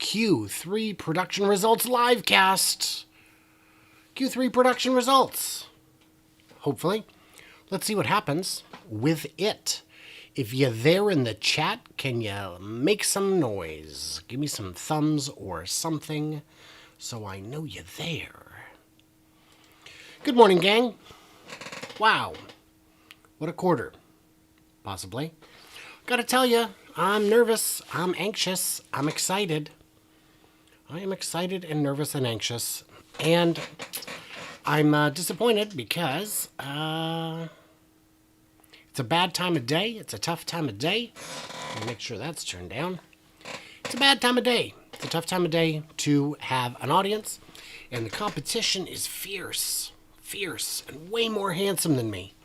Q3 Production Results Livecast. Q3 Production Results. Hopefully. Let's see what happens with it. If you're there in the chat, can you make some noise? Give me some thumbs or something so I know you're there. Good morning, gang. Wow. What a quarter. Possibly. Gotta tell you, I'm nervous. I'm anxious. I'm excited. I am excited and nervous and anxious. And I'm disappointed because it's a bad time of day. It's a tough time of day. Let me make sure that's turned down. It's a bad time of day. It's a tough time of day to have an audience. And the competition is fierce. Fierce. And way more handsome than me.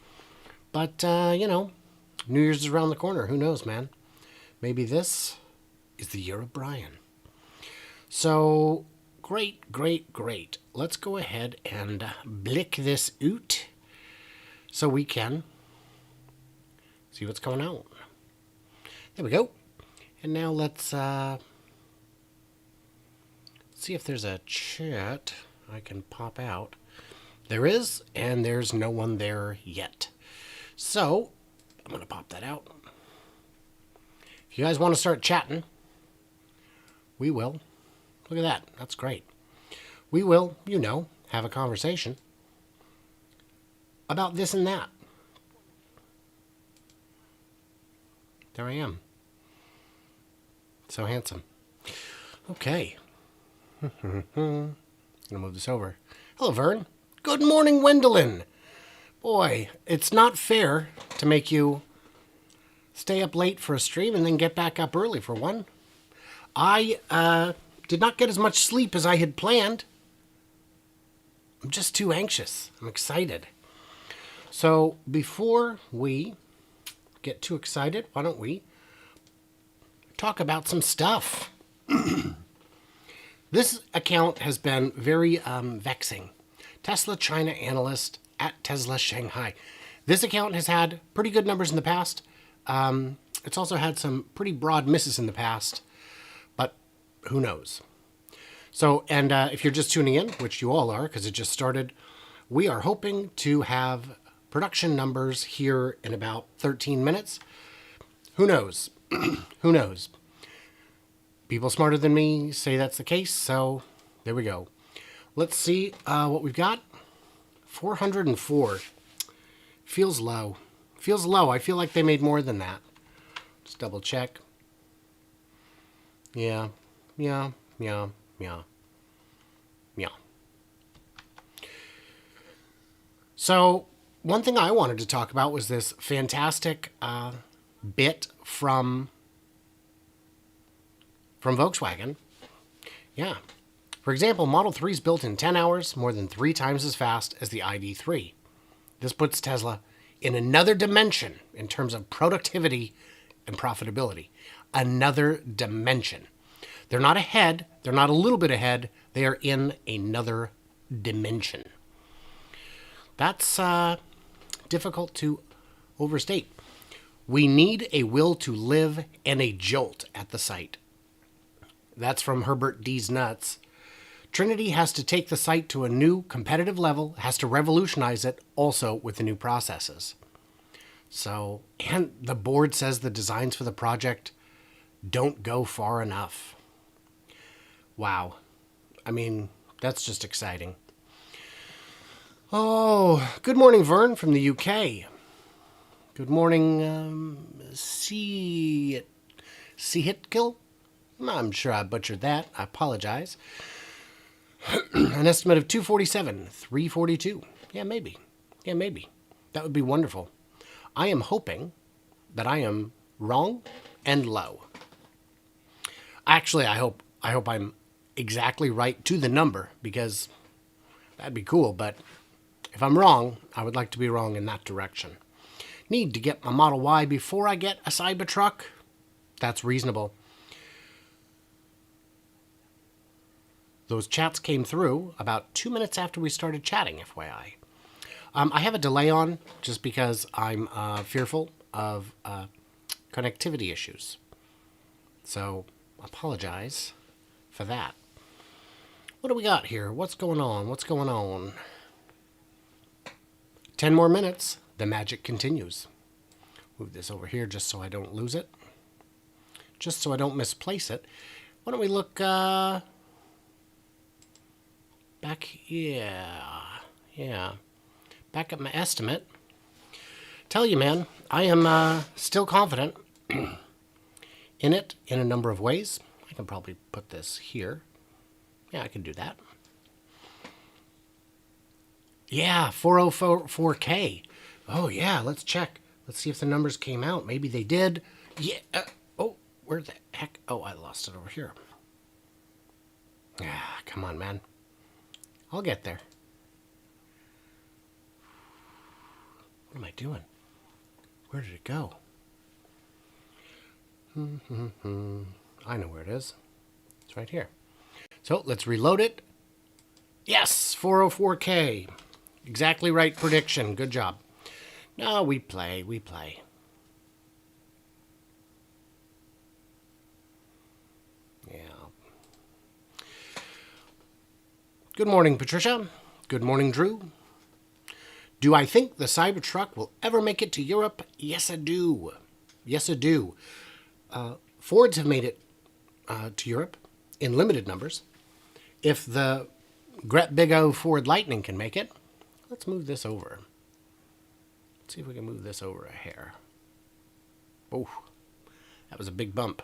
But, you know, New Year's is around the corner. Who knows, man? Maybe this is the year of Brian. So, great, great, great. Let's go ahead and blick this out so we can see what's going on. There we go. And now let's see if there's a chat I can pop out. There is, and there's no one there yet. So, I'm going to pop that out. If you guys want to start chatting, we will. Look at that. That's great. We will, you know, have a conversation about this and that. There I am. So handsome. Okay. I'm going to move this over. Hello, Vern. Good morning, Wendelin. Boy, it's not fair to make you stay up late for a stream and then get back up early for one. I did not get as much sleep as I had planned. I'm just too anxious. I'm excited. So before we get too excited, why don't we talk about some stuff? This account has been very vexing. Tesla China Analyst at Tesla Shanghai. This account has had pretty good numbers in the past. It's also had some pretty broad misses in the past, but who knows? So, and if you're just tuning in, which you all are because it just started, we are hoping to have production numbers here in about 13 minutes. Who knows? Who knows? People smarter than me say that's the case, so there we go. Let's see what we've got. 404. Feels low. Feels low. I feel like they made more than that. Just double check. Yeah. Yeah. Yeah. Yeah. Yeah. So, one thing I wanted to talk about was this fantastic bit from Volkswagen. Yeah. For example, Model 3 is built in 10 hours, more than 3 times as fast as the ID3. This puts Tesla in another dimension in terms of productivity and profitability. Another dimension. They're not ahead. They're not a little bit ahead. They are in another dimension. That's difficult to overstate. We need a will to live and a jolt at the site. That's from Herbert D's Nuts. Trinity has to take the site to a new competitive level, has to revolutionize it also with the new processes. So, and the board says the designs for the project don't go far enough. Wow. I mean, that's just exciting. Oh, good morning, Vern from the UK. Good morning, Sihitkill. I'm sure I butchered that. I apologize. An estimate of 247, 342. Yeah, maybe. Yeah, maybe. That would be wonderful. I am hoping that I am wrong and low. Actually, I hope I'm exactly right to the number because that'd be cool. But if I'm wrong, I would like to be wrong in that direction. Need to get my Model Y before I get a Cybertruck? That's reasonable. Those chats came through about 2 minutes after we started chatting, FYI. I have a delay on just because I'm fearful of connectivity issues. So, apologize for that. What do we got here? What's going on? What's going on? 10 more minutes. The magic continues. Move this over here just so I don't lose it. Just so I don't misplace it. Why don't we look back? Yeah. Back at my estimate. Tell you, man, I am still confident in it in a number of ways. I can probably put this here. Yeah, I can do that. Yeah, 404K. Oh, yeah, let's check. Let's see if the numbers came out. Maybe they did. Yeah. Oh, where the heck? Oh, I lost it over here. Ah, come on, man. I'll get there. What am I doing? Where did it go? I know where it is. It's right here. So let's reload it. Yes, 404K. Exactly right prediction. Good job. No, we play. Yeah. Good morning, Patricia. Good morning, Drew. Do I think the Cybertruck will ever make it to Europe? Yes, I do. Yes, I do. Fords have made it to Europe in limited numbers. If the Gret Big O Ford Lightning can make it, let's move this over. Let's see if we can move this over a hair. Oh, that was a big bump.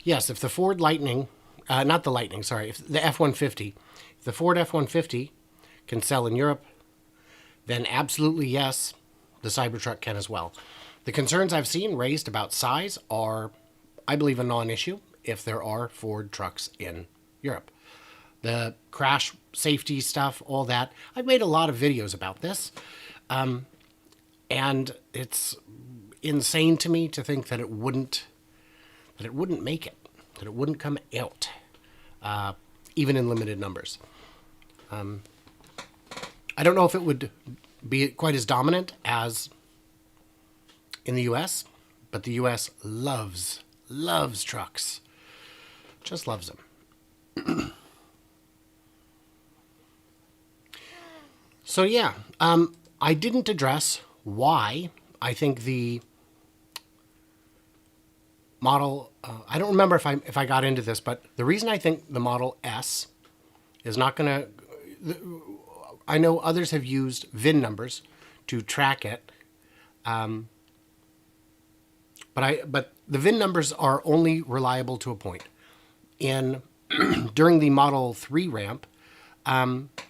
Yes, if the Ford Lightning, not the Lightning, sorry, if the F-150, if the Ford F-150 can sell in Europe, then absolutely yes, the Cybertruck can as well. The concerns I've seen raised about size are, I believe, a non-issue if there are Ford trucks in Europe. The crash safety stuff, all that, I've made a lot of videos about this, and it's insane to me to think that it wouldn't make it, that it wouldn't come out, even in limited numbers. I don't know if it would be quite as dominant as in the U.S., but the U.S. loves trucks. Just loves them. So yeah, I didn't address why I think the Model, I don't remember if I got into this, but the reason I think the Model S is not going to, I know others have used VIN numbers to track it, but the VIN numbers are only reliable to a point. During the Model 3 ramp,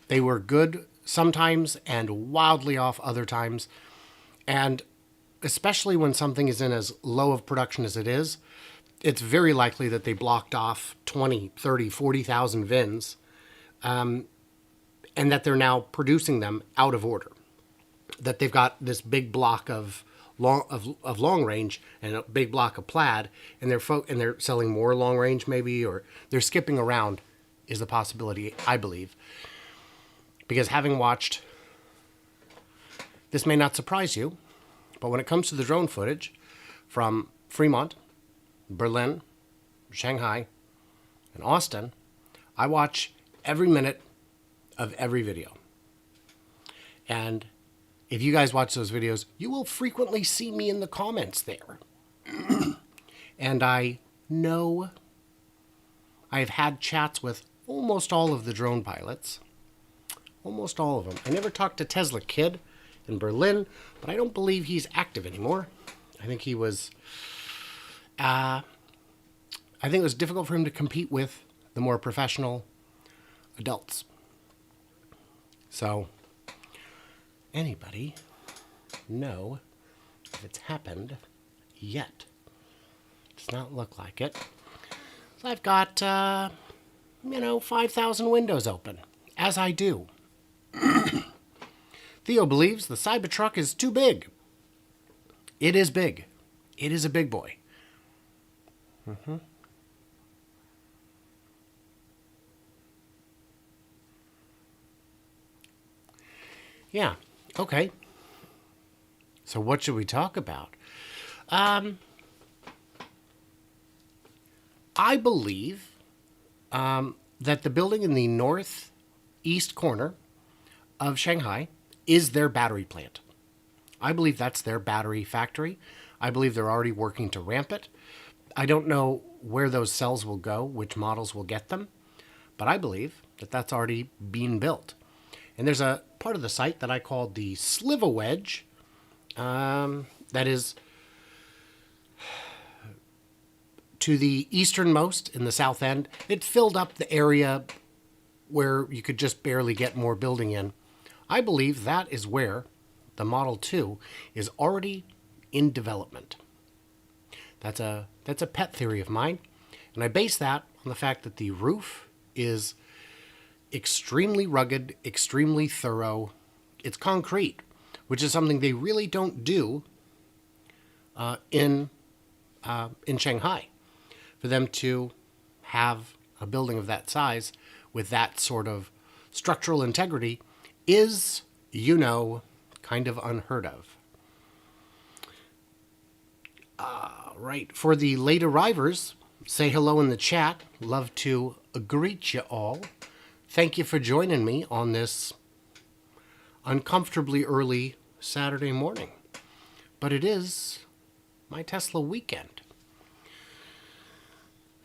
they were good sometimes and wildly off other times, and especially when something is in as low of production as it is, it's very likely that they blocked off 20, 30, 40,000 VINs, and that they're now producing them out of order. That they've got this big block of long range and a big block of plaid, and they're selling more long range maybe, or they're skipping around is a possibility, I believe. Because having watched, this may not surprise you, but when it comes to the drone footage from Fremont, Berlin, Shanghai, and Austin, I watch every minute of every video. And if you guys watch those videos, you will frequently see me in the comments there. And I know I've had chats with almost all of the drone pilots. Almost all of them. I never talked to Tesla Kid in Berlin, but I don't believe he's active anymore. I think he was, I think it was difficult for him to compete with the more professional adults. So, anybody know if it's happened yet? Does not look like it. So I've got, 5,000 windows open, as I do. Theo believes the Cybertruck is too big. It is big. It is a big boy. Yeah, okay. So what should we talk about? I believe that the building in the northeast corner of Shanghai is their battery plant. I believe that's their battery factory. I believe they're already working to ramp it. I don't know where those cells will go, which models will get them, but I believe that that's already being built. And there's a part of the site that I called the Sliver Wedge that is to the easternmost in the south end. It filled up the area where you could just barely get more building in. I believe that is where the Model 2 is already in development. That's a pet theory of mine, and I base that on the fact that the roof is extremely rugged, extremely thorough. It's concrete, which is something they really don't do in Shanghai. For them to have a building of that size with that sort of structural integrity is, kind of unheard of. Right. For the late arrivers, say hello in the chat. Love to greet you all. Thank you for joining me on this uncomfortably early Saturday morning. But it is my Tesla weekend.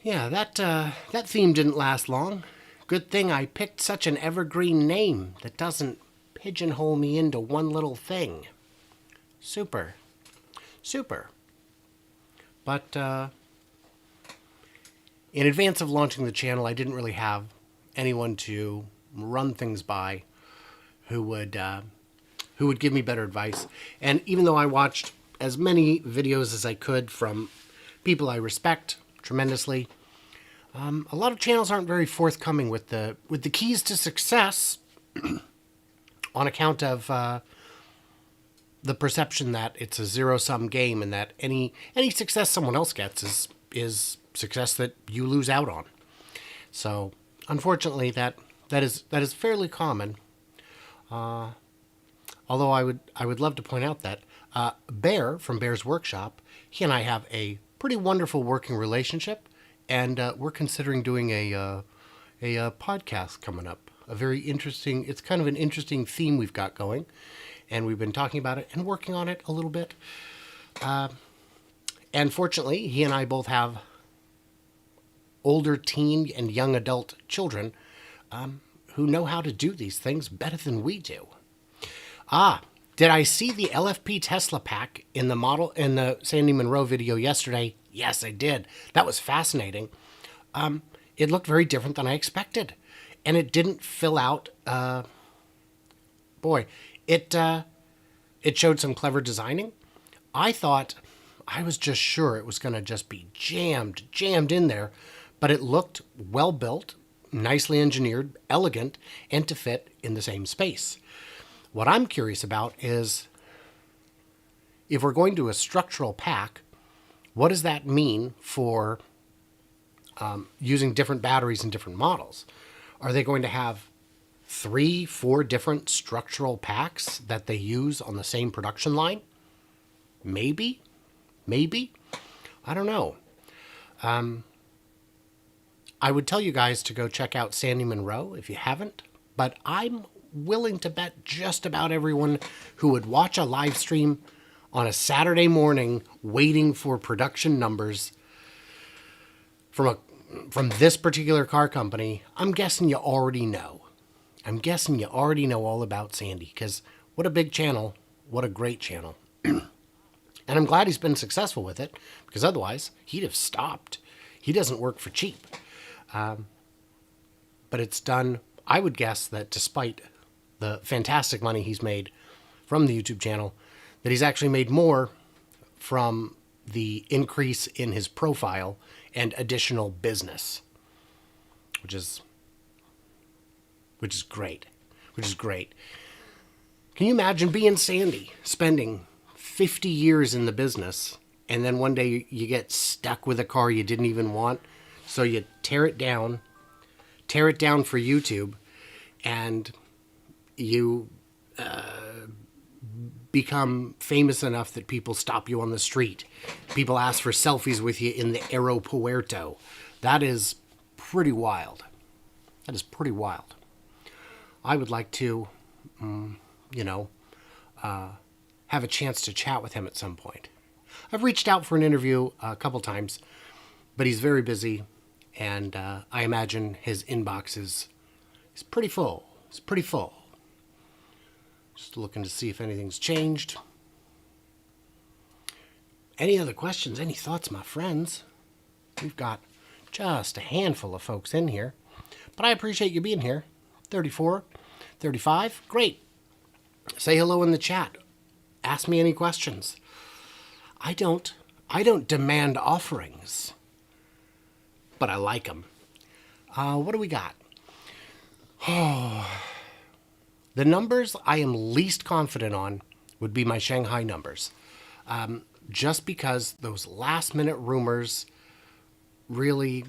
Yeah, that theme didn't last long. Good thing I picked such an evergreen name that doesn't pigeonhole me into one little thing. Super. But in advance of launching the channel, I didn't really have anyone to run things by who would give me better advice. And even though I watched as many videos as I could from people I respect tremendously, a lot of channels aren't very forthcoming with the keys to success on account of the perception that it's a zero-sum game and that any success someone else gets is success that you lose out on. So unfortunately, that is fairly common. Although I would love to point out that Bear from Bear's Workshop, he and I have a pretty wonderful working relationship, and we're considering doing a podcast coming up. A very interesting. It's kind of an interesting theme we've got going, and we've been talking about it and working on it a little bit. And fortunately, he and I both have older teen and young adult children who know how to do these things better than we do. Did I see the LFP Tesla pack in the Sandy Monroe video yesterday? Yes, I did. That was fascinating. It looked very different than I expected, and it didn't fill out. It showed some clever designing. I was just sure it was going to just be jammed in there, but it looked well built, nicely engineered, elegant, and to fit in the same space. What I'm curious about is, if we're going to a structural pack, what does that mean for using different batteries in different models? Are they going to have 3-4 different structural packs that they use on the same production line? Maybe. I don't know. I would tell you guys to go check out Sandy Monroe if you haven't, but I'm willing to bet just about everyone who would watch a live stream on a Saturday morning waiting for production numbers from this particular car company, I'm guessing you already know. I'm guessing you already know all about Sandy, because what a big channel, what a great channel. And I'm glad he's been successful with it, because otherwise he'd have stopped. He doesn't work for cheap. But it's done, I would guess that despite the fantastic money he's made from the YouTube channel, that he's actually made more from the increase in his profile and additional business, which is great. Can you imagine being Sandy, spending 50 years in the business, and then one day you get stuck with a car you didn't even want, so you tear it down for YouTube, and you become famous enough that people stop you on the street. People ask for selfies with you in the aeropuerto. That is pretty wild. That is pretty wild. I would like to, have a chance to chat with him at some point. I've reached out for an interview a couple times, but he's very busy, and I imagine his inbox is pretty full. It's pretty full. Just looking to see if anything's changed. Any other questions? Any thoughts, my friends? We've got just a handful of folks in here, but I appreciate you being here. 34, 35, great. Say hello in the chat. Ask me any questions. I don't demand offerings, but I like them. What do we got? The numbers I am least confident on would be my Shanghai numbers. Just because those last minute rumors really,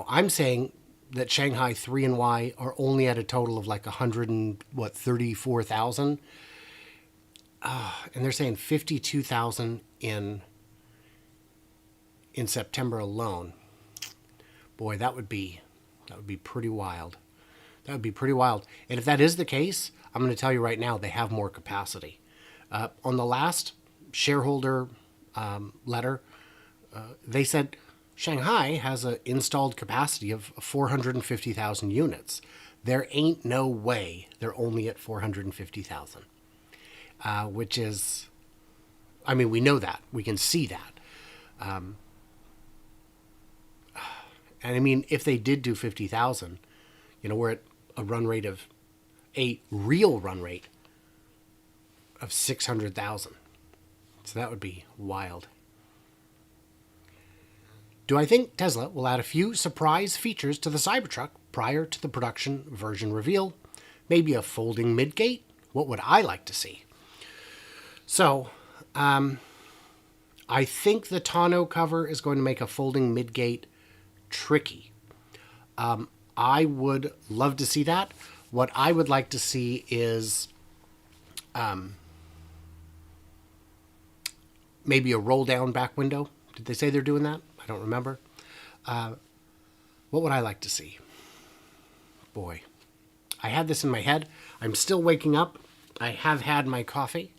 I'm saying that Shanghai 3 and Y are only at a total of like 34,000. And they're saying 52,000 in September alone. Boy, that would be pretty wild. That would be pretty wild. And if that is the case, I'm going to tell you right now, they have more capacity. On the last shareholder letter, they said Shanghai has an installed capacity of 450,000 units. There ain't no way they're only at 450,000, which is, we know that. We can see that. And if they did do 50,000, we're at a real run rate of 600,000. So that would be wild. Do I think Tesla will add a few surprise features to the Cybertruck prior to the production version reveal? Maybe a folding midgate? What would I like to see? So, I think the tonneau cover is going to make a folding midgate tricky. I would love to see that. What I would like to see is maybe a roll down back window. Did they say they're doing that? I don't remember. What would I like to see? Boy, I had this in my head. I'm still waking up. I have had my coffee,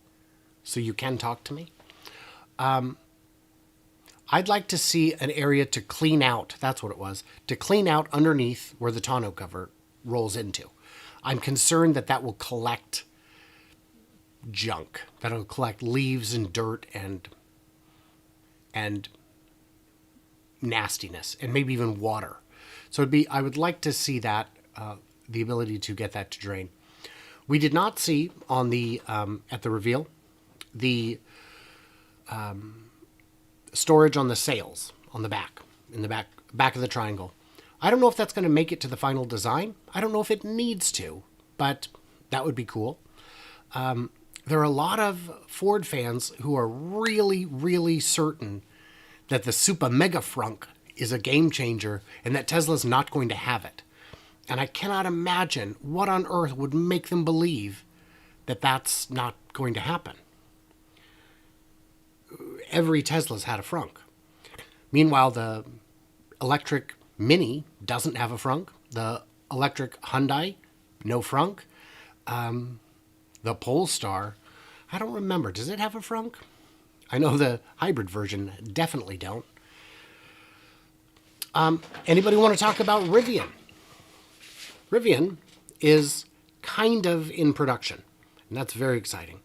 so you can talk to me. I'd like to see an area to clean out. That's what it was. To clean out underneath where the tonneau cover rolls into. I'm concerned that will collect junk. That'll collect leaves and dirt and nastiness and maybe even water. So I would like to see that, the ability to get that to drain. We did not see on the at the reveal the storage on the sails on the back, in the back of the triangle. I don't know if that's going to make it to the final design. I don't know if it needs to, but that would be cool. There are a lot of Ford fans who are really, really certain that the Super Mega Frunk is a game changer and that Tesla's not going to have it. And I cannot imagine what on earth would make them believe that that's not going to happen. Every Tesla's had a frunk. Meanwhile, the electric Mini doesn't have a frunk. The electric Hyundai, no frunk. The Polestar, I don't remember. Does it have a frunk? I know the hybrid version definitely don't. Anybody want to talk about Rivian? Rivian is kind of in production, and that's very exciting.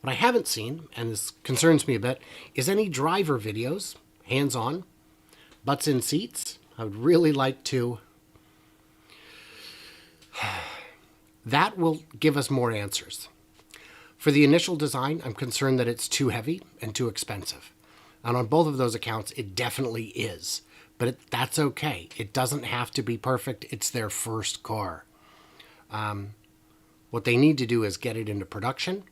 What I haven't seen, and this concerns me a bit, is any driver videos, hands-on, butts in seats. I would really like to. That will give us more answers. For the initial design, I'm concerned that it's too heavy and too expensive. And on both of those accounts, it definitely is. But that's okay. It doesn't have to be perfect. It's their first car. What they need to do is get it into production.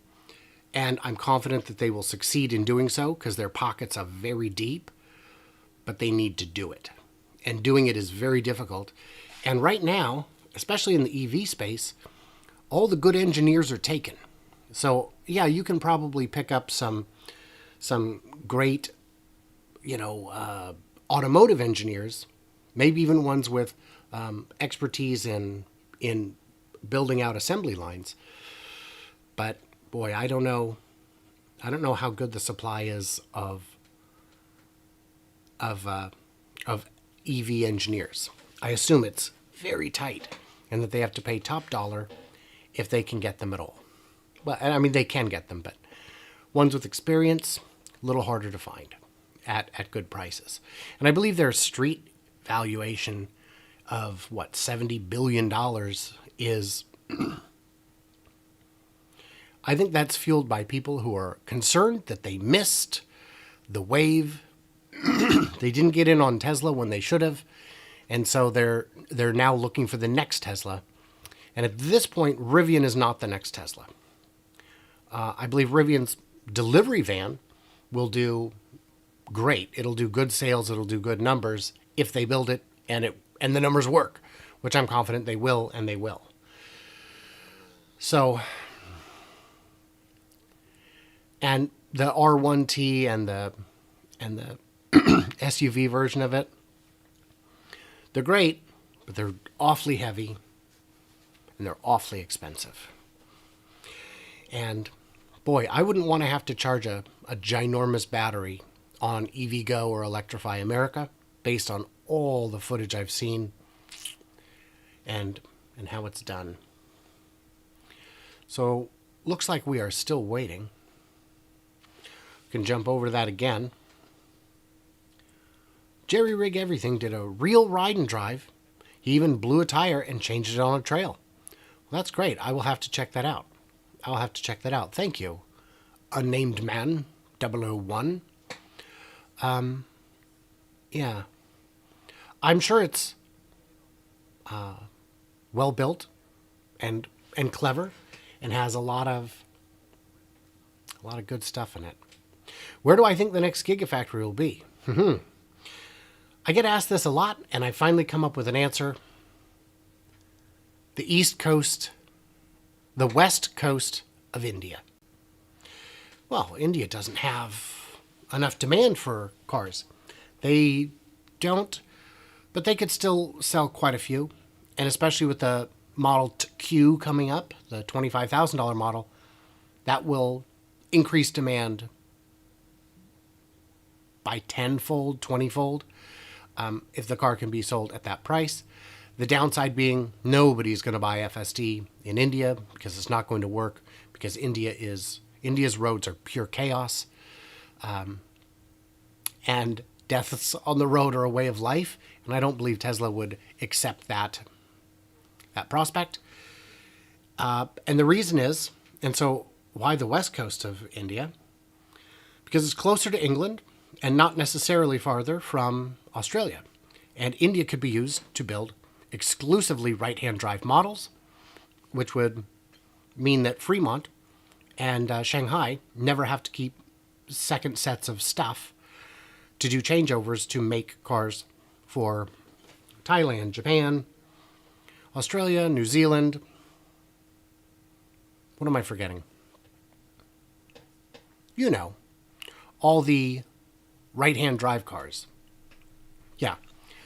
And I'm confident that they will succeed in doing so because their pockets are very deep. But they need to do it. And doing it is very difficult. And right now, especially in the EV space, all the good engineers are taken. So yeah, you can probably pick up some great, automotive engineers, maybe even ones with expertise in building out assembly lines. But boy, I don't know. I don't know how good the supply is of EV engineers. I assume it's very tight, and that they have to pay top dollar if they can get them at all. Well, I mean, they can get them, but ones with experience, a little harder to find at good prices. And I believe their street valuation of what, $70 billion is. I think that's fueled by people who are concerned that they missed the wave. They didn't get in on Tesla when they should have. And so they're now looking for the next Tesla. And at this point, Rivian is not the next Tesla. I believe Rivian's delivery van will do great. It'll do good sales. It'll do good numbers if they build it and the numbers work, which I'm confident they will, and they will. So, and the R1T and the SUV version of it, they're great, but they're awfully heavy and they're awfully expensive. And boy, I wouldn't want to have to charge a ginormous battery on EVgo or Electrify America based on all the footage I've seen and how it's done. So looks like we are still waiting. We can jump over to that again. Jerry Rig Everything did a real ride and drive. He even blew a tire and changed it on a trail. Well, that's great. I will have to check that out. Thank you, Unnamed Man 001. Yeah. I'm sure it's well built and clever and has a lot of good stuff in it. Where do I think the next Gigafactory will be? I get asked this a lot, and I finally come up with an answer. The west coast of India. Well, India doesn't have enough demand for cars. They don't, but they could still sell quite a few. And especially with the Model Q coming up, the $25,000 model, that will increase demand by 10-fold, 20-fold, if the car can be sold at that price. The downside being nobody's going to buy FSD in India because it's not going to work, because India's roads are pure chaos. And deaths on the road are a way of life, and I don't believe Tesla would accept that prospect. And the reason is, and so why the west coast of India? Because it's closer to England and not necessarily farther from Australia. And India could be used to build exclusively right-hand drive models, which would mean that Fremont and Shanghai never have to keep second sets of stuff to do changeovers to make cars for Thailand, Japan, Australia, New Zealand. What am I forgetting? You know, all the right-hand drive cars. Yeah.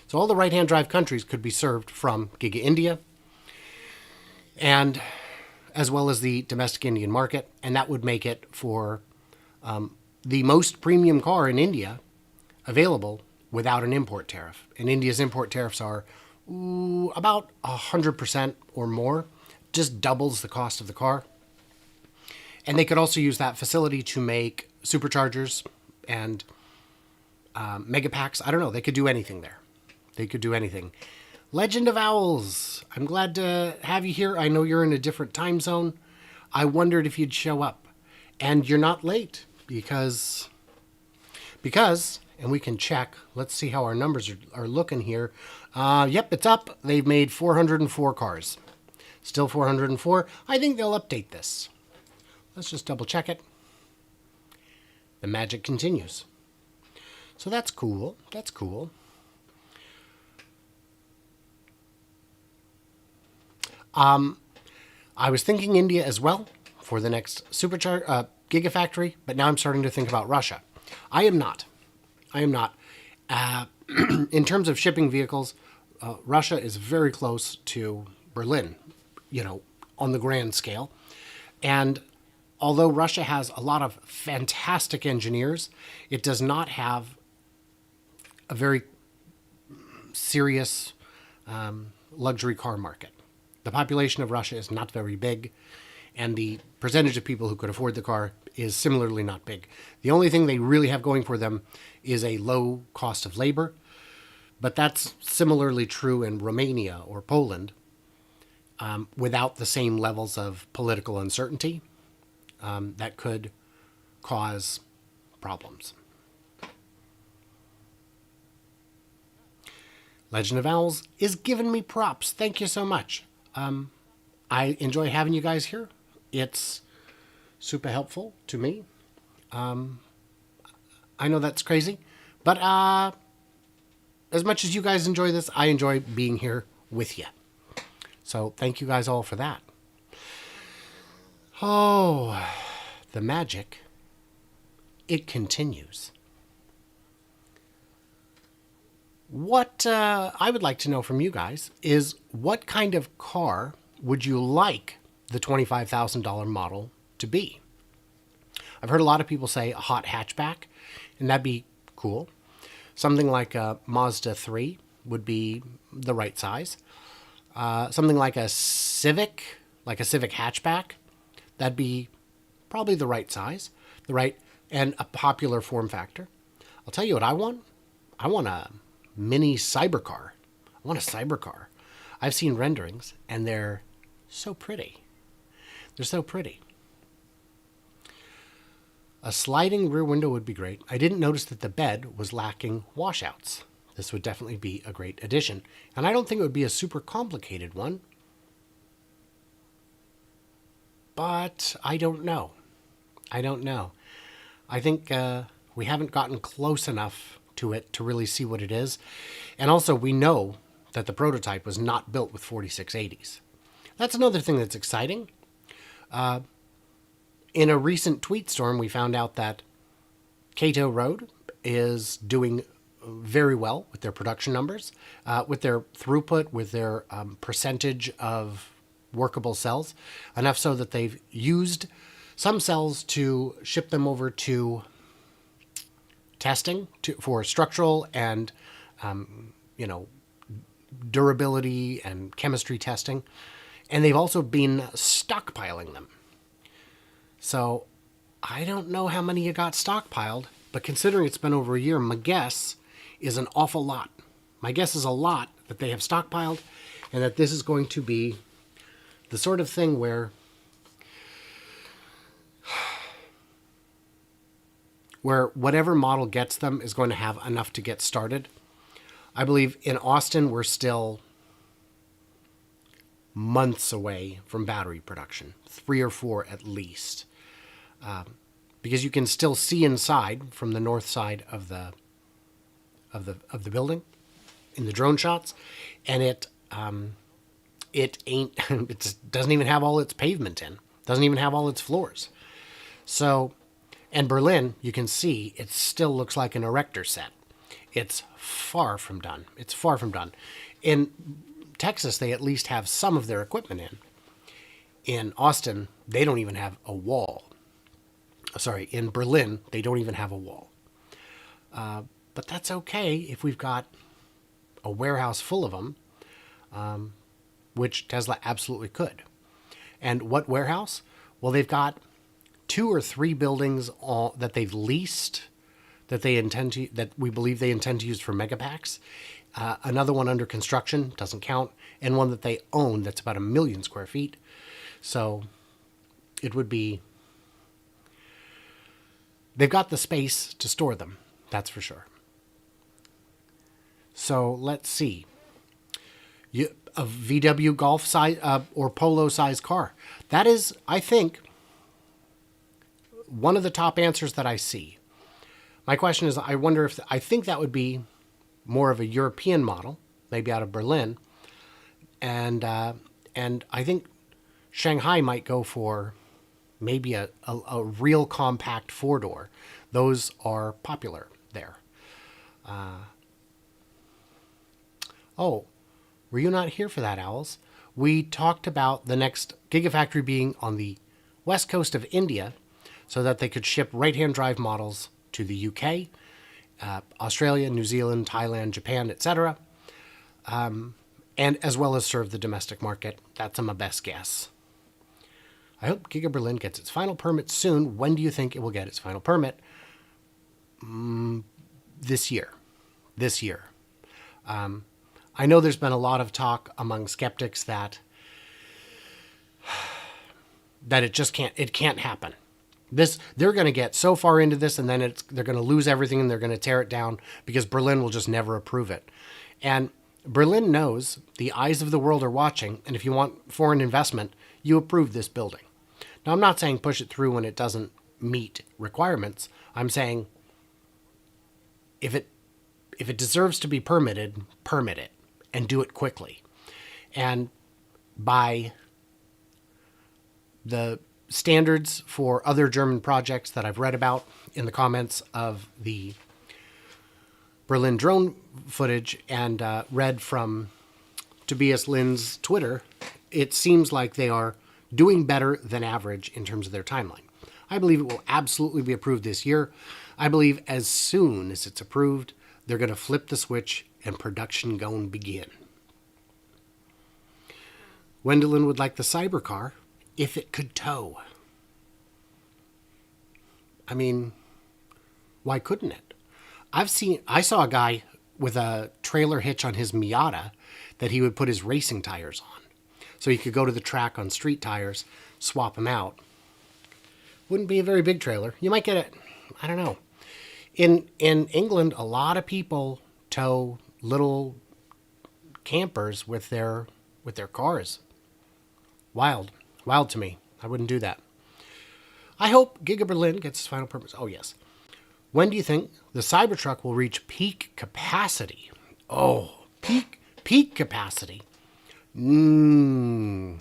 So all the right-hand drive countries could be served from Giga India, and as well as the domestic Indian market, and that would make it for the most premium car in India available without an import tariff. And India's import tariffs are about 100% or more, just doubles the cost of the car. And they could also use that facility to make superchargers and mega packs. I don't know. They could do anything there. They could do anything. Legend of Owls, I'm glad to have you here. I know you're in a different time zone. I wondered if you'd show up. And you're not late because, and we can check. Let's see how our numbers are looking here. Yep, it's up. They've made 404 cars. Still 404. I think they'll update this. Let's just double check it. The magic continues. So that's cool. That's cool. I was thinking India as well for the next gigafactory, but now I'm starting to think about Russia. I am not. In terms of shipping vehicles, Russia is very close to Berlin, on the grand scale. And although Russia has a lot of fantastic engineers, it does not have a very serious luxury car market. The population of Russia is not very big, and the percentage of people who could afford the car is similarly not big. The only thing they really have going for them is a low cost of labor, but that's similarly true in Romania or Poland, without the same levels of political uncertainty that could cause problems. Legend of Owls is giving me props. Thank you so much. I enjoy having you guys here. It's super helpful to me. I know that's crazy, but as much as you guys enjoy this, I enjoy being here with you. So thank you guys all for that. Oh, the magic, it continues. What I would like to know from you guys is, what kind of car would you like the $25,000 model to be? I've heard a lot of people say a hot hatchback, and that'd be cool. Something like a Mazda 3 would be the right size. Something like a Civic hatchback, that'd be probably the right size, and a popular form factor. I'll tell you what I want. I want a mini cybercar. I want a cybercar. I've seen renderings, and they're so pretty. They're so pretty. A sliding rear window would be great. I didn't notice that the bed was lacking washouts. This would definitely be a great addition. And I don't think it would be a super complicated one. But I don't know. I think we haven't gotten close enough to it to really see what it is. And also, we know that the prototype was not built with 4680s. That's another thing that's exciting. In a recent tweet storm, we found out that Cato Road is doing very well with their production numbers, with their throughput, with their percentage of workable cells, enough so that they've used some cells to ship them over to testing for structural and durability and chemistry testing, and they've also been stockpiling them. So I don't know how many you got stockpiled, but considering it's been over a year, my guess is an awful lot. My guess is a lot that they have stockpiled, and that this is going to be the sort of thing where whatever model gets them is going to have enough to get started. I believe in Austin, we're still months away from battery production, 3 or 4 at least, because you can still see inside from the north side of the building in the drone shots, and it doesn't even have all its pavement in, doesn't even have all its floors. So, and Berlin, you can see it still looks like an erector set. It's far from done. In Texas, they at least have some of their equipment in. In Austin, they don't even have a wall. Sorry, in Berlin, they don't even have a wall. But that's okay if we've got a warehouse full of them, which Tesla absolutely could. And what warehouse? Well, they've got 2 or 3 buildings that they've leased that we believe they intend to use for megapacks. Another one under construction, doesn't count, and one that they own that's about 1 million square feet. So it would be, they've got the space to store them, that's for sure. So let's see. A VW Golf size or Polo size car. That is, I think, one of the top answers that I see. My question is, I think that would be more of a European model, maybe out of Berlin, and I think Shanghai might go for maybe a real compact four-door. Those are popular there. Oh, were you not here for that, Owls? We talked about the next gigafactory being on the west coast of India so that they could ship right-hand drive models to the UK, Australia, New Zealand, Thailand, Japan, etc., and as well as serve the domestic market. That's my best guess. I hope Giga Berlin gets its final permit soon. When do you think it will get its final permit? This year. This year. I know there's been a lot of talk among skeptics that it just can't happen. They're going to get so far into this, and then they're going to lose everything, and they're going to tear it down because Berlin will just never approve it. And Berlin knows the eyes of the world are watching, and if you want foreign investment, you approve this building. Now, I'm not saying push it through when it doesn't meet requirements. I'm saying if it deserves to be permitted, permit it and do it quickly. And by the standards for other German projects that I've read about in the comments of the Berlin drone footage and read from Tobias Lind's Twitter, it seems like they are doing better than average in terms of their timeline. I believe it will absolutely be approved this year. I believe as soon as it's approved, they're going to flip the switch and production going to begin. Wendelin would like the Cybercar if it could tow. I mean, why couldn't it? I saw a guy with a trailer hitch on his Miata that he would put his racing tires on. So he could go to the track on street tires, swap them out. Wouldn't be a very big trailer. You might get it, I don't know. In England, a lot of people tow little campers with their cars. Wild to me. I wouldn't do that. I hope Giga Berlin gets its final permit. Oh, yes. When do you think the Cybertruck will reach peak capacity? Oh, peak capacity. Never.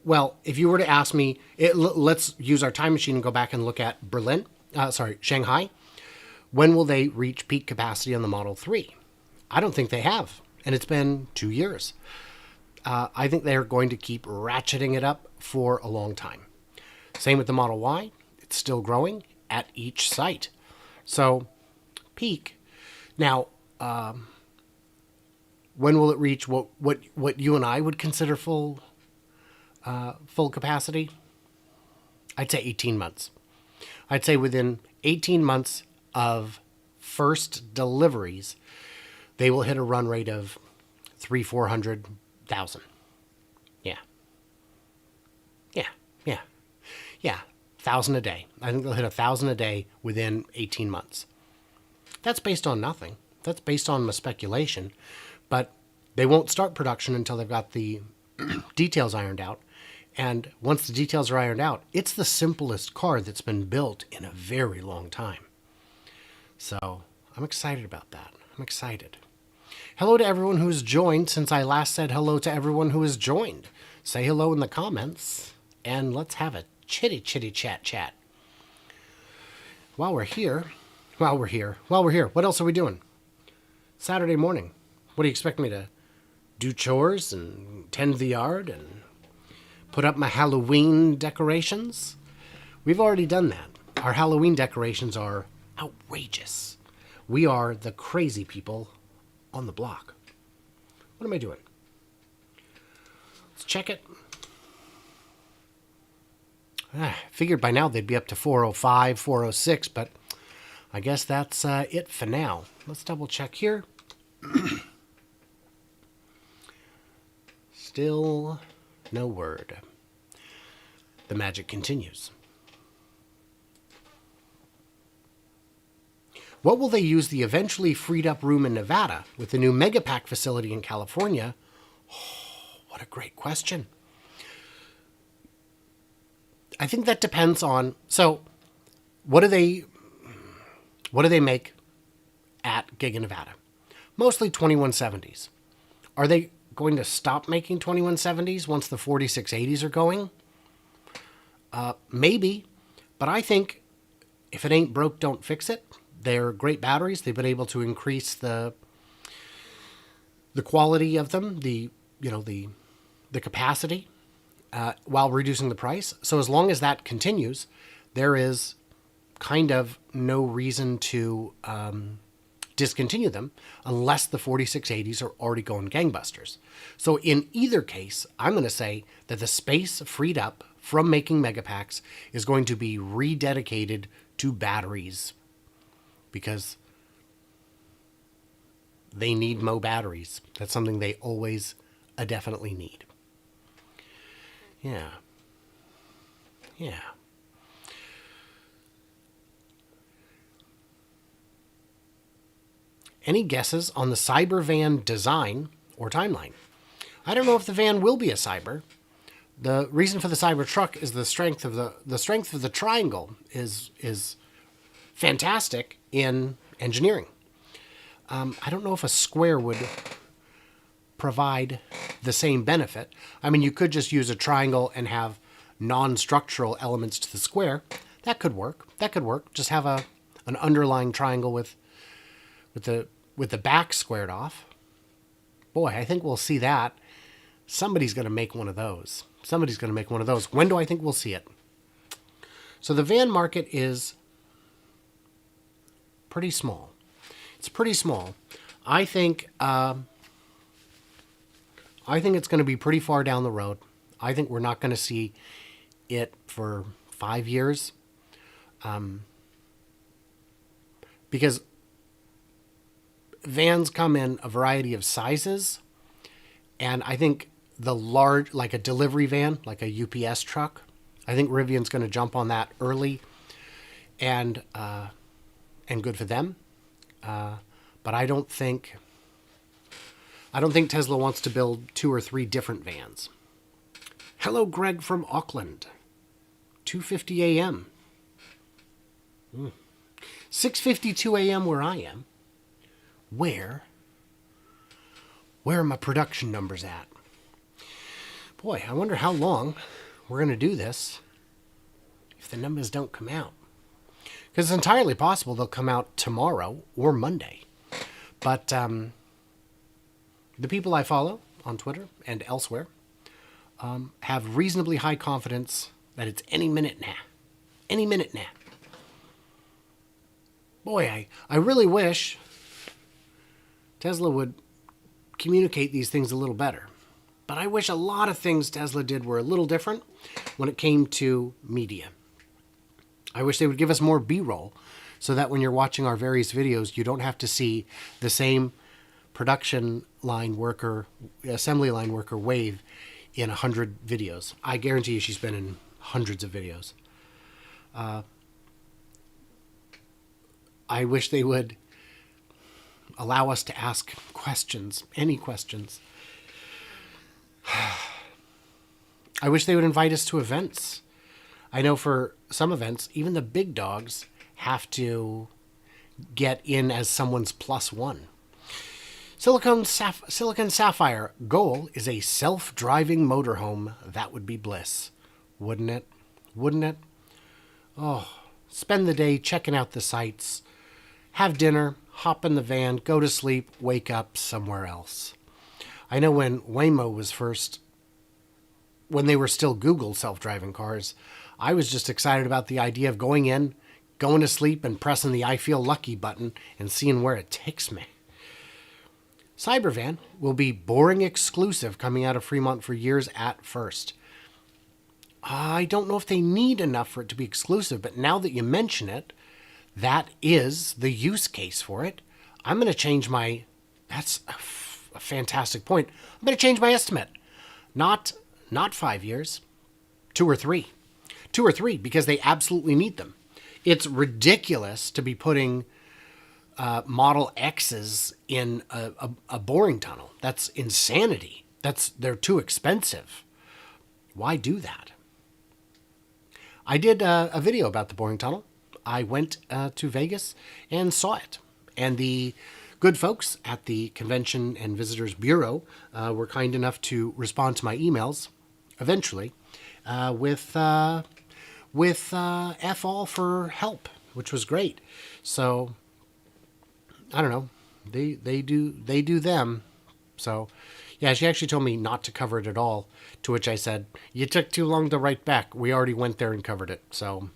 Well, if you were to ask me, let's use our time machine and go back and look at Shanghai. When will they reach peak capacity on the Model 3? I don't think they have, and it's been 2 years. I think they're going to keep ratcheting it up for a long time. Same with the Model Y. It's still growing at each site. So, peak. Now, when will it reach what you and I would consider full capacity? I'd say 18 months. I'd say within 18 months of first deliveries, they will hit a run rate of 400,000. Yeah. 1,000 a day. I think they'll hit 1,000 a day within 18 months. That's based on nothing. That's based on my speculation. But they won't start production until they've got the details ironed out. And once the details are ironed out, it's the simplest car that's been built in a very long time. So I'm excited about that. I'm excited. Hello to everyone who has joined since I last said hello to everyone who has joined. Say hello in the comments, and let's have a chitty chat. While we're here, what else are we doing? Saturday morning. What do you expect me to do? Chores and tend the yard and put up my Halloween decorations? We've already done that. Our Halloween decorations are outrageous. We are the crazy people on the block. What am I doing? Let's check it. Figured by now they'd be up to 405, 406, but I guess that's it for now. Let's double check here. Still no word. The magic continues. What will they use the eventually freed up room in Nevada with the new Megapack facility in California? Oh, what a great question. I think that depends on, so what do they make at Giga Nevada? Mostly 2170s. Are they going to stop making 2170s once the 4680s are going? Maybe, but I think if it ain't broke, don't fix it. They're great batteries. They've been able to increase the quality of them, the capacity, while reducing the price. So as long as that continues, there is kind of no reason to discontinue them unless the 4680s are already going gangbusters. So in either case, I'm going to say that the space freed up from making megapacks is going to be rededicated to batteries because they need more batteries. That's something they always definitely need. Yeah. Yeah. Any guesses on the Cyber van design or timeline? I don't know if the van will be a Cyber. The reason for the Cybertruck is the strength of the triangle is fantastic in engineering. I don't know if a square would provide the same benefit. I mean, you could just use a triangle and have non-structural elements to the square. That could work. Just have an underlying triangle with the back squared off. Boy, I think we'll see that. Somebody's going to make one of those. When do I think we'll see it? So the van market is pretty small. It's pretty small. I think it's going to be pretty far down the road. I think we're not going to see it for 5 years. Because vans come in a variety of sizes. And I think the large, like a delivery van, like a UPS truck, I think Rivian's going to jump on that early and good for them. But I don't think Tesla wants to build 2 or 3 different vans. Hello, Greg from Auckland. 2:50 a.m. 6:52 a.m. where I am. Where are my production numbers at? Boy, I wonder how long we're going to do this if the numbers don't come out. Because it's entirely possible they'll come out tomorrow or Monday. But the people I follow on Twitter and elsewhere have reasonably high confidence that it's any minute now. Any minute now. Boy, I really wish Tesla would communicate these things a little better. But I wish a lot of things Tesla did were a little different when it came to media. I wish they would give us more B-roll so that when you're watching our various videos, you don't have to see the same production line worker, assembly line worker wave in 100 videos. I guarantee you she's been in hundreds of videos. I wish they would allow us to ask questions, any questions. I wish they would invite us to events. I know for some events, even the big dogs have to get in as someone's +1. Silicon Sapphire goal is a self-driving motorhome. That would be bliss. Wouldn't it? Wouldn't it? Oh, spend the day checking out the sights, have dinner, hop in the van, go to sleep, wake up somewhere else. I know when Waymo was when they were still Google self-driving cars, I was just excited about the idea of going in, going to sleep, and pressing the I feel lucky button and seeing where it takes me. Cybervan will be boring exclusive coming out of Fremont for years at first. I don't know if they need enough for it to be exclusive, but now that you mention it, that is the use case for it. I'm going to change that's a fantastic point. I'm going to change my estimate. Not 5 years, 2 or 3. 2 or 3, because they absolutely need them. It's ridiculous to be putting Model X's in a boring tunnel. That's insanity. They're too expensive. Why do that? I did a video about the boring tunnel. I went to Vegas and saw it. And the good folks at the Convention and Visitors Bureau were kind enough to respond to my emails eventually with with F all for help, which was great. So I don't know. They do them. So yeah, she actually told me not to cover it at all. To which I said, "You took too long to write back. We already went there and covered it. So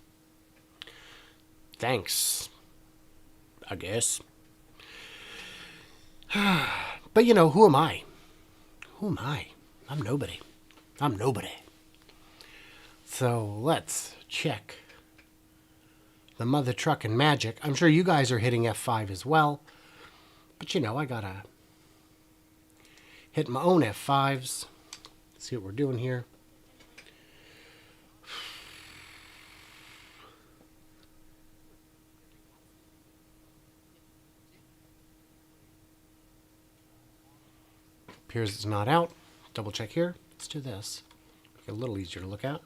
thanks, I guess." But you know, who am I? Who am I? I'm nobody. I'm nobody. So let's check the mother truckin' magic. I'm sure you guys are hitting F5 as well. But you know, I gotta hit my own F5s. See what we're doing here. Appears it's not out. Double check here. Let's do this. Make it a little easier to look at.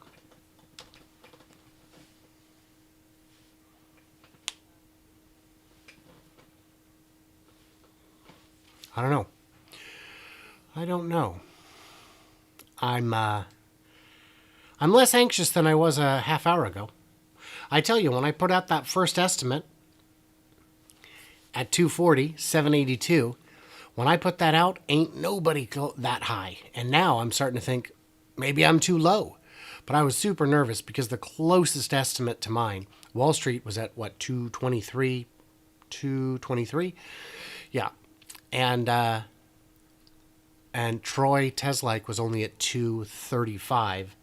I don't know. I don't know. I'm less anxious than I was a half hour ago. I tell you, when I put out that first estimate at 240, 782, when I put that out, ain't nobody that high. And now I'm starting to think maybe I'm too low. But I was super nervous because the closest estimate to mine, Wall Street, was at what, 223? 223? Yeah. And Troy Teslike was only at 235.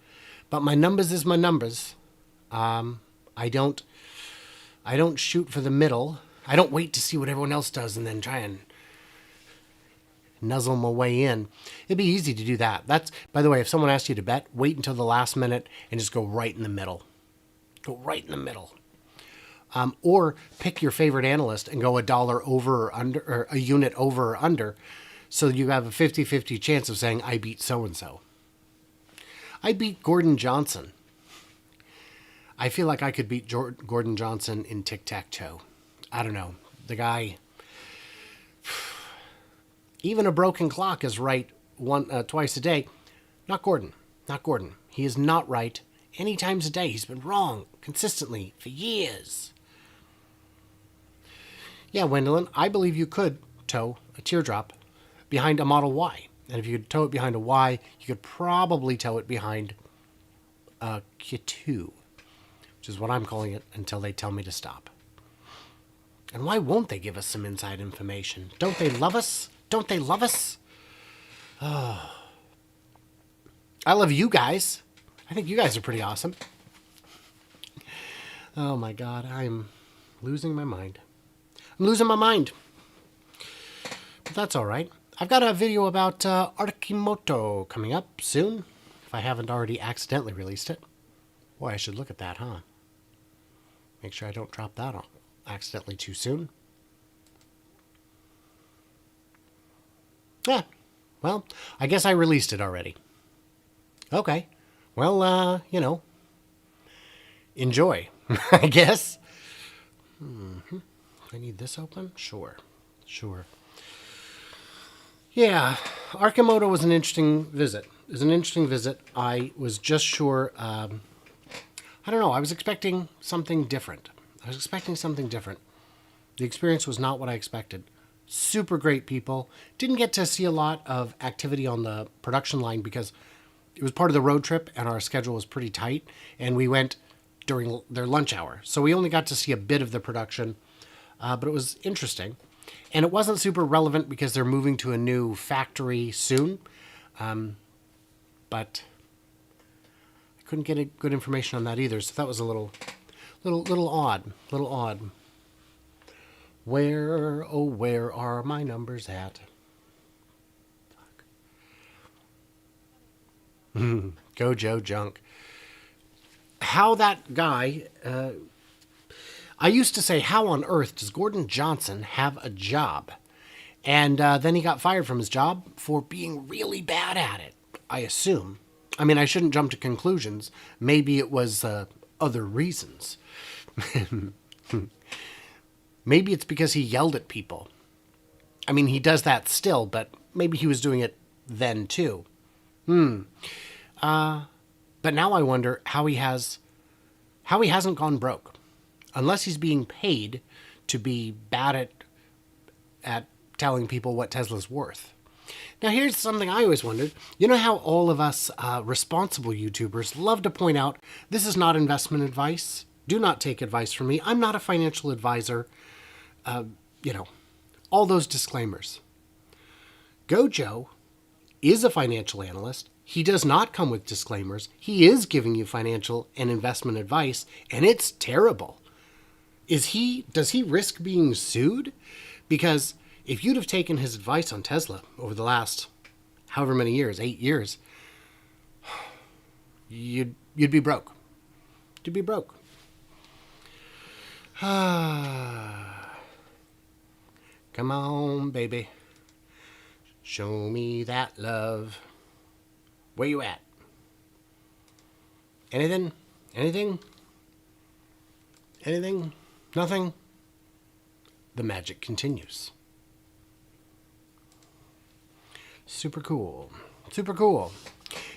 But my numbers is my numbers. I don't shoot for the middle. I don't wait to see what everyone else does and then try and nuzzle my way in. It'd be easy to do that. That's, by the way, if someone asks you to bet, wait until the last minute and just go right in the middle. Go right in the middle. Or pick your favorite analyst and go $1 over or under, or a unit over or under, so you have a 50-50 chance of saying, I beat so-and-so. I beat Gordon Johnson. I feel like I could beat Gordon Johnson in tic-tac-toe. I don't know. The guy... Even a broken clock is right twice a day. Not Gordon. Not Gordon. He is not right any times a day. He's been wrong consistently for years. Yeah, Wendelin, I believe you could tow a teardrop behind a Model Y. And if you could tow it behind a Y, you could probably tow it behind a Q2, which is what I'm calling it until they tell me to stop. And why won't they give us some inside information? Don't they love us? Don't they love us? Oh. I love you guys. I think you guys are pretty awesome. Oh my God, I'm losing my mind. I'm losing my mind. But that's all right. I've got a video about Arkimoto coming up soon, if I haven't already accidentally released it. Boy, I should look at that, huh? Make sure I don't drop that on accidentally too soon. Yeah, well, I guess I released it already. Okay, well, you know, enjoy, I guess. I need this open? Sure. Yeah, Arkimoto was an interesting visit. It was an interesting visit. I was just sure, I don't know, I was expecting something different. The experience was not what I expected. Super great people. Didn't get to see a lot of activity on the production line because it was part of the road trip and our schedule was pretty tight. And we went during their lunch hour. So we only got to see a bit of the production, but it was interesting. And it wasn't super relevant because they're moving to a new factory soon. But I couldn't get good information on that either. So that was a little odd. Where, oh, where are my numbers at? Go Joe Junk. How that guy... I used to say, how on earth does Gordon Johnson have a job? And then he got fired from his job for being really bad at it, I assume. I mean, I shouldn't jump to conclusions. Maybe it was other reasons. Maybe it's because he yelled at people. I mean, he does that still, but maybe he was doing it then too. But now I wonder how he has how he hasn't gone broke, unless he's being paid to be bad at telling people what Tesla's worth. Now, here's something I always wondered. You know how all of us responsible YouTubers love to point out, this is not investment advice. Do not take advice from me. I'm not a financial advisor. All those disclaimers. Gojo is a financial analyst. He does not come with disclaimers. He is giving you financial and investment advice, and it's terrible. Does he risk being sued? Because if you'd have taken his advice on Tesla over the last however many years, 8 years, you'd be broke. You'd be broke. Come on, baby. Show me that love. Where you at? Anything? Anything? Anything? Nothing? The magic continues. Super cool. Super cool.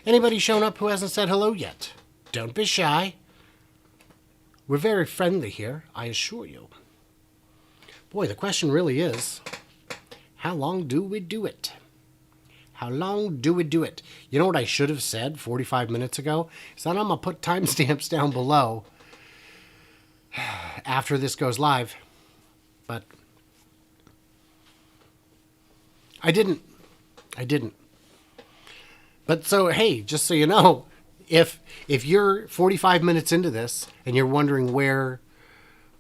Anybody shown up who hasn't said hello yet? Don't be shy. We're very friendly here, I assure you. Boy, the question really is, how long do we do it? How long do we do it? You know what I should have said 45 minutes ago? Is that I'm going to put timestamps down below after this goes live. But I didn't. But so, hey, just so you know, if you're 45 minutes into this and you're wondering where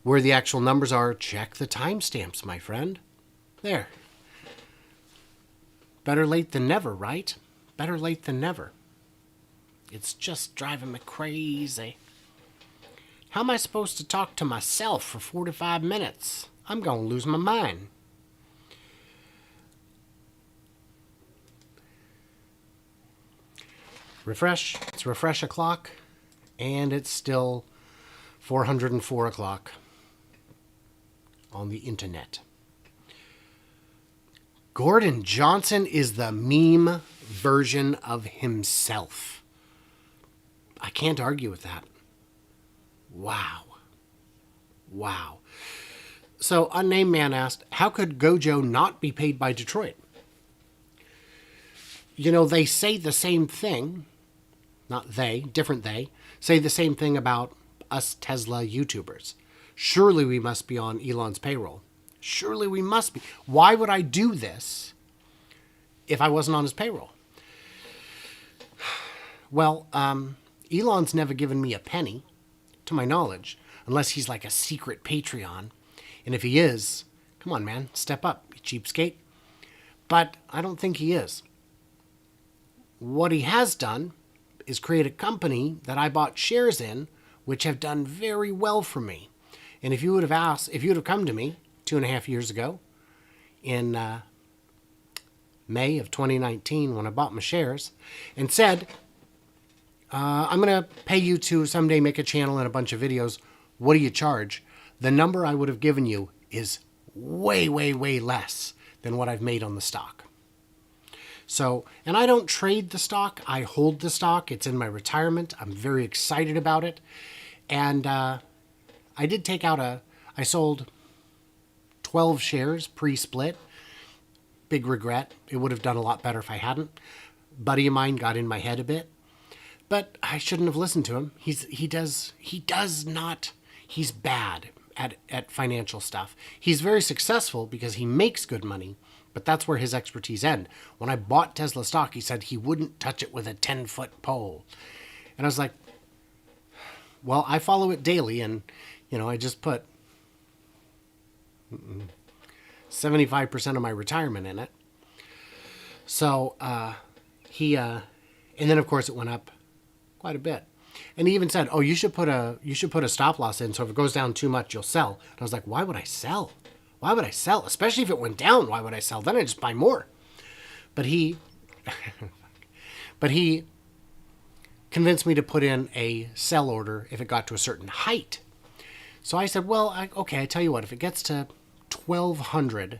the actual numbers are, check the timestamps, my friend. There. Better late than never, right? Better late than never. It's just driving me crazy. How am I supposed to talk to myself for 45 minutes? I'm going to lose my mind. Refresh. It's refresh o'clock. And it's still 404 o'clock on the internet. Gordon Johnson is the meme version of himself. I can't argue with that. Wow. Wow. So, unnamed man asked, how could Gojo not be paid by Detroit? You know, they say the same thing. Not they, different they. Say the same thing about us Tesla YouTubers. Surely we must be on Elon's payroll. Surely we must be. Why would I do this if I wasn't on his payroll? Well, Elon's never given me a penny, to my knowledge, unless he's like a secret Patreon. And if he is, come on, man, step up, you cheapskate. But I don't think he is. What he has done is create a company that I bought shares in, which have done very well for me. And if you would have come to me 2.5 years ago in May of 2019 when I bought my shares and said, I'm going to pay you to someday make a channel and a bunch of videos. What do you charge? The number I would have given you is way, way, way less than what I've made on the stock. So, and I don't trade the stock. I hold the stock. It's in my retirement. I'm very excited about it. And I did take out I sold 12 shares pre-split. Big regret. It would have done a lot better if I hadn't. Buddy of mine got in my head a bit. But I shouldn't have listened to him. He's bad at financial stuff. He's very successful because he makes good money, but that's where his expertise ends. When I bought Tesla stock, he said he wouldn't touch it with a 10-foot pole. And I was like, well, I follow it daily, and, I just put 75% of my retirement in it. So and then of course it went up quite a bit. And he even said, "Oh, you should put a stop loss in, so if it goes down too much, you'll sell." And I was like, "Why would I sell? Why would I sell? Especially if it went down, why would I sell? Then I just buy more." But he convinced me to put in a sell order if it got to a certain height. So I said, "Well, okay, I tell you what, if it gets to 1,200,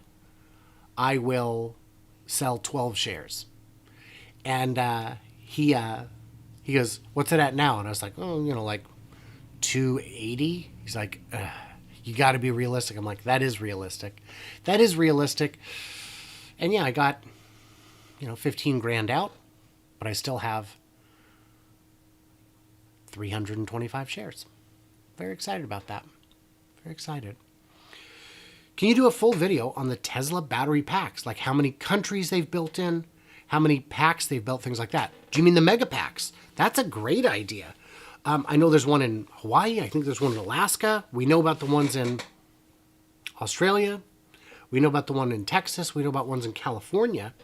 I will sell 12 shares." And he goes, "What's it at now?" And I was like, "Oh, like 280. He's like, you got to be realistic. I'm like, that is realistic. That is realistic. And yeah, I got, 15 grand out, but I still have 325 shares. Very excited about that. Very excited. Can you do a full video on the Tesla battery packs? Like how many countries they've built in, how many packs they've built, things like that. Do you mean the mega packs? That's a great idea. I know there's one in Hawaii. I think there's one in Alaska. We know about the ones in Australia. We know about the one in Texas. We know about ones in California.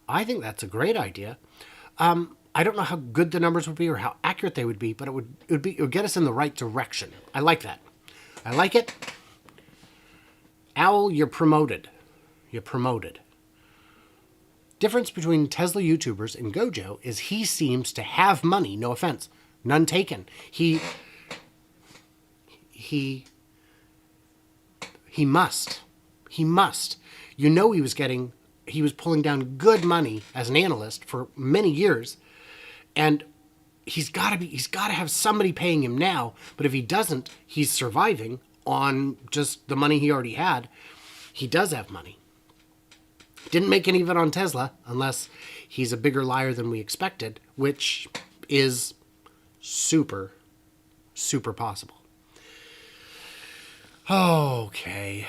I think that's a great idea. I don't know how good the numbers would be or how accurate they would be, but it would get us in the right direction. I like that. I like it. Owl, you're promoted. You're promoted. Difference between Tesla YouTubers and Gojo is he seems to have money. No offense. None taken. He must. He must. He was pulling down good money as an analyst for many years. And he's got to have somebody paying him now. But if he doesn't, he's surviving on just the money he already had. He does have money. Didn't make any of it on Tesla unless he's a bigger liar than we expected, which is super, super possible. Okay.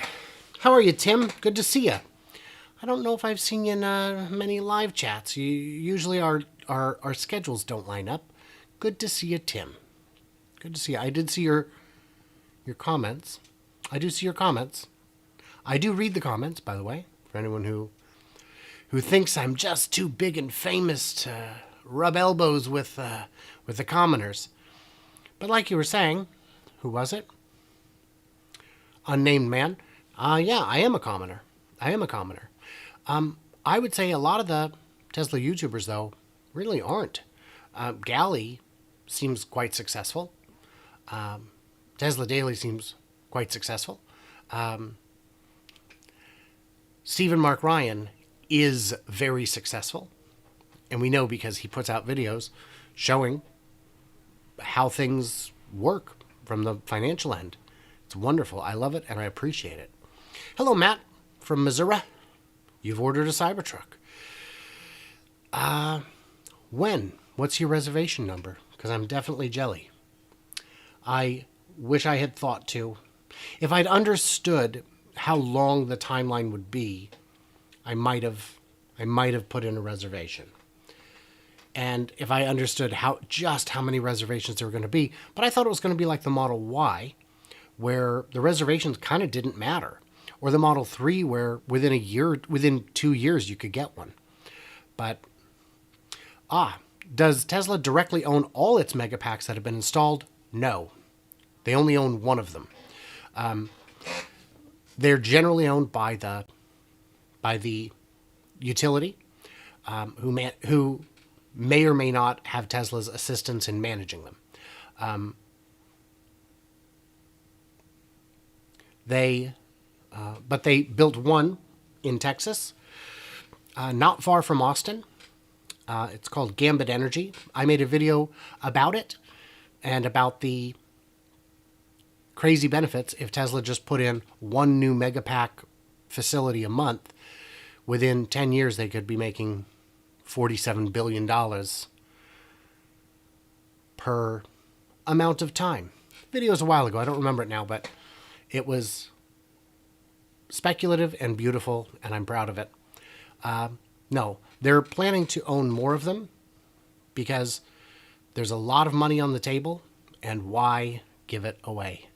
How are you, Tim? Good to see you. I don't know if I've seen you in many live chats. Usually our schedules don't line up. Good to see you, Tim. Good to see you. I did see your comments. I do see your comments. I do read the comments, by the way, for anyone who thinks I'm just too big and famous to rub elbows with the commoners. But like you were saying, who was it? Unnamed man. Yeah, I am a commoner. I would say a lot of the Tesla YouTubers, though, really aren't. Galley seems quite successful. Tesla Daily seems quite successful. Stephen Mark Ryan is very successful. And we know because he puts out videos showing how things work from the financial end. It's wonderful. I love it and I appreciate it. Hello, Matt from Missouri. You've ordered a Cybertruck. When? What's your reservation number? Because I'm definitely jelly. I wish I had thought to. If I'd understood how long the timeline would be, I might have put in a reservation. And if I understood how many reservations there were going to be, but I thought it was going to be like the Model Y, where the reservations kind of didn't matter, or the Model 3, where within 2 years you could get one. But does Tesla directly own all its Megapacks that have been installed? No, they only own one of them. They're generally owned by the utility, who may or may not have Tesla's assistance in managing them. But they built one in Texas, not far from Austin. It's called Gambit Energy. I made a video about it and about the crazy benefits if Tesla just put in one new Megapack facility a month. Within 10 years, they could be making $47 billion per amount of time. Video was a while ago. I don't remember it now, but it was speculative and beautiful, and I'm proud of it. No, they're planning to own more of them because there's a lot of money on the table, and why give it away?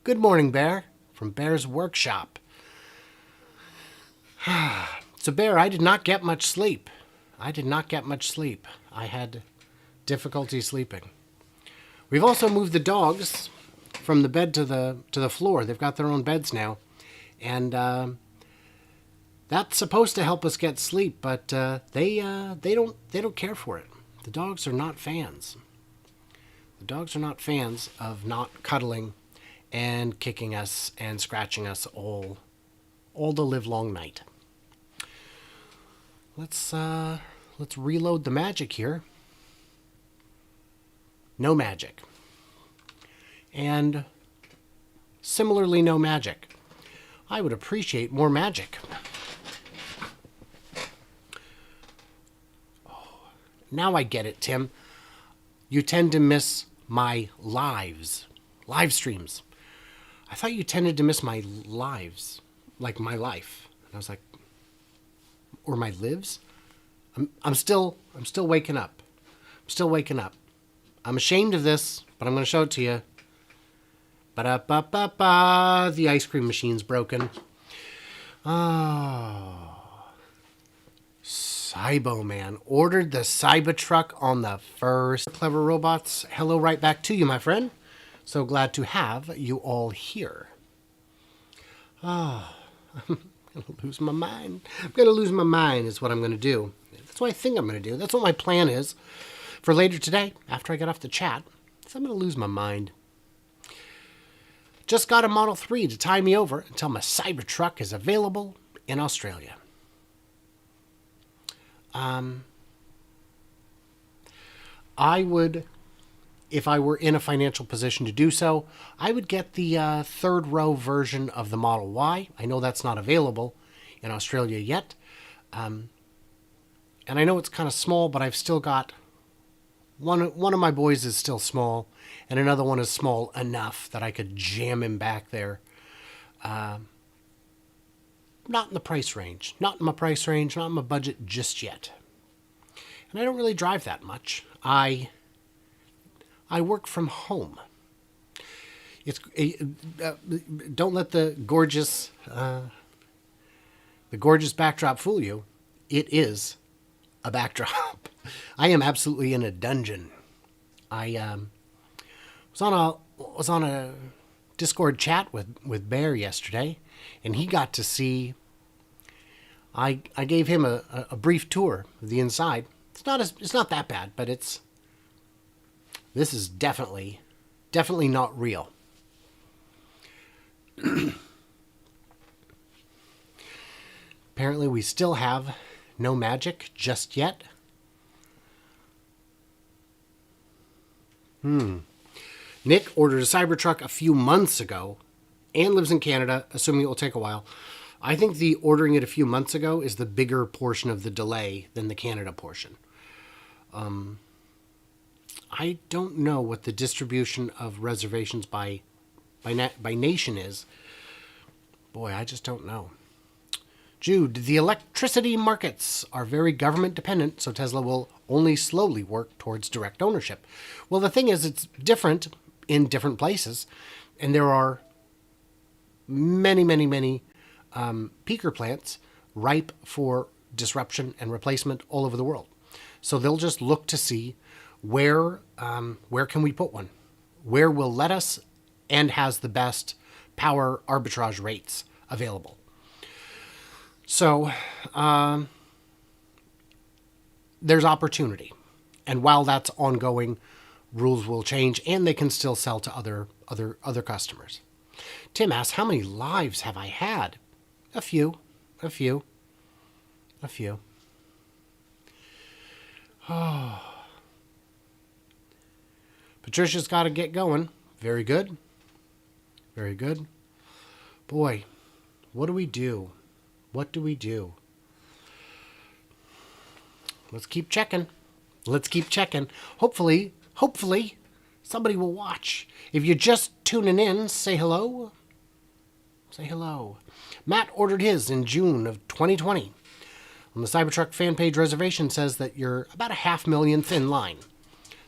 Good morning, Bear, from Bear's Workshop. So, Bear, I did not get much sleep. I had difficulty sleeping. We've also moved the dogs from the bed to the floor. They've got their own beds now. And that's supposed to help us get sleep, but they don't care for it. The dogs are not fans. The dogs are not fans of not cuddling and kicking us and scratching us all the livelong night. Let's reload the magic here. No magic. and similarly no magic. I would appreciate more magic. Oh, now I get it, Tim. You tend to miss my live streams. I thought you tended to miss my lives, like my life. And I was like, or my lives? I'm still waking up. I'm still waking up. I'm ashamed of this, but I'm going to show it to you. Ba-da-ba-ba-ba. The ice cream machine's broken. Oh. Cyboman ordered the Cybertruck on the first. Clever robots. Hello right back to you, my friend. So glad to have you all here. Ah. I'm going to lose my mind. I'm going to lose my mind is what I'm going to do. That's what I think I'm going to do. That's what my plan is for later today after I get off the chat. So I'm going to lose my mind. Just got a Model 3 to tie me over until my Cybertruck is available in Australia. I would, if I were in a financial position to do so, I would get the third row version of the Model Y. I know that's not available in Australia yet. And I know it's kind of small, but I've still got one of my boys is still small, and another one is small enough that I could jam him back there. Not in the price range. Not in my price range, not in my budget just yet. And I don't really drive that much. I work from home. Don't let the gorgeous backdrop fool you. It is a backdrop. I am absolutely in a dungeon. I was on a Discord chat with Bear yesterday, and he got to see. I gave him a brief tour of the inside. It's not that bad, but this is definitely not real. Apparently, we still have no magic just yet. Nick ordered a Cybertruck a few months ago and lives in Canada, assuming it will take a while. I think the ordering it a few months ago is the bigger portion of the delay than the Canada portion. I don't know what the distribution of reservations by nation is. Boy, I just don't know. Jude, the electricity markets are very government dependent, so Tesla will only slowly work towards direct ownership. Well, the thing is, it's different in different places, and there are many peaker plants ripe for disruption and replacement all over the world. So they'll just look to see where can we put one, where will let us and has the best power arbitrage rates available. So there's opportunity, and while that's ongoing, rules will change, and they can still sell to other customers. Tim asks, how many lives have I had? A few. Oh. Patricia's got to get going. Very good. Boy, what do we do? Let's keep checking. Hopefully, somebody will watch. If you're just tuning in, say hello. Matt ordered his in June of 2020. On the Cybertruck fan page reservation says that you're about 500,000th in line.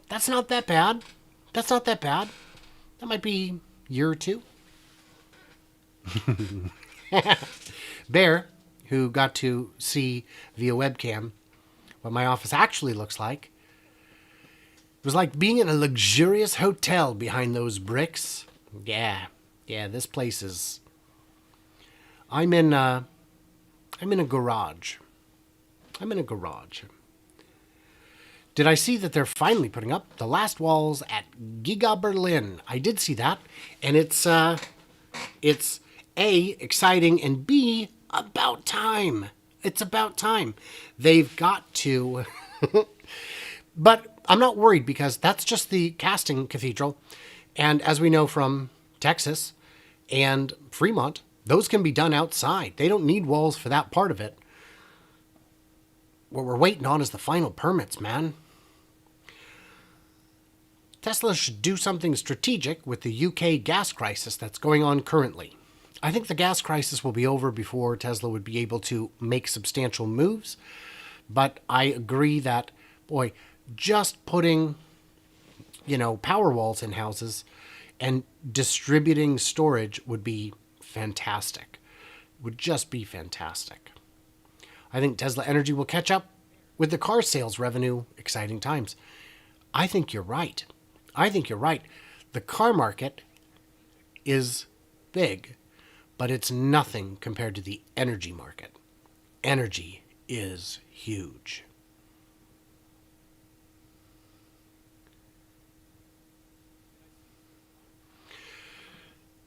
That's not that bad. That might be a year or two. Bear, who got to see via webcam what my office actually looks like, it was like being in a luxurious hotel behind those bricks. Yeah, this place is... I'm in a garage. Did I see that they're finally putting up the last walls at Giga Berlin? I did see that, and it's A, exciting, and B, about time. It's about time. They've got to. But I'm not worried because that's just the casting cathedral. And as we know from Texas and Fremont, those can be done outside. They don't need walls for that part of it. What we're waiting on is the final permits, man. Tesla should do something strategic with the UK gas crisis that's going on currently. I think the gas crisis will be over before Tesla would be able to make substantial moves. But I agree that, boy, just putting, power walls in houses and distributing storage would be fantastic. Would just be fantastic. I think Tesla Energy will catch up with the car sales revenue. Exciting times. I think you're right. The car market is big, but it's nothing compared to the energy market. Energy is huge.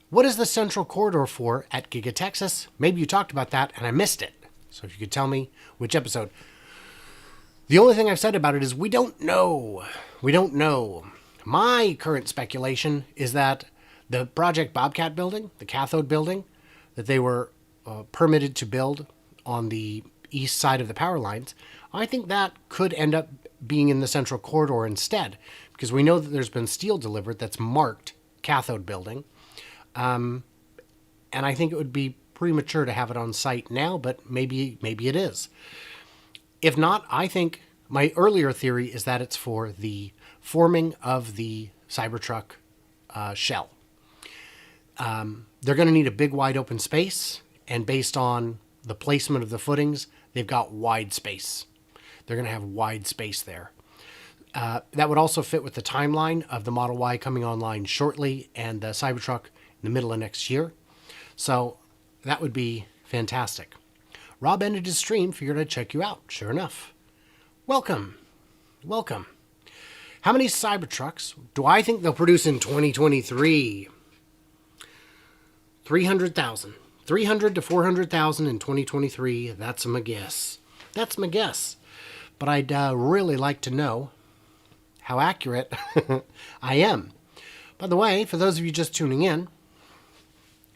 What is the central corridor for at GigaTexas? Maybe you talked about that and I missed it. So if you could tell me which episode. The only thing I've said about it is we don't know. My current speculation is that the Project Bobcat building, the cathode building, that they were permitted to build on the east side of the power lines, I think that could end up being in the central corridor instead, because we know that there's been steel delivered that's marked cathode building. And I think it would be premature to have it on site now, but maybe it is. If not, I think my earlier theory is that it's for the forming of the Cybertruck shell. They're going to need a big, wide open space, and based on the placement of the footings, they've got wide space. They're going to have wide space there. That would also fit with the timeline of the Model Y coming online shortly and the Cybertruck in the middle of next year. So that would be fantastic. Rob ended his stream, figured I'd check you out. Sure enough. Welcome. How many Cybertrucks do I think they'll produce in 2023? 300,000. 300 to 400,000 in 2023. That's my guess. But I'd really like to know how accurate I am. By the way, for those of you just tuning in,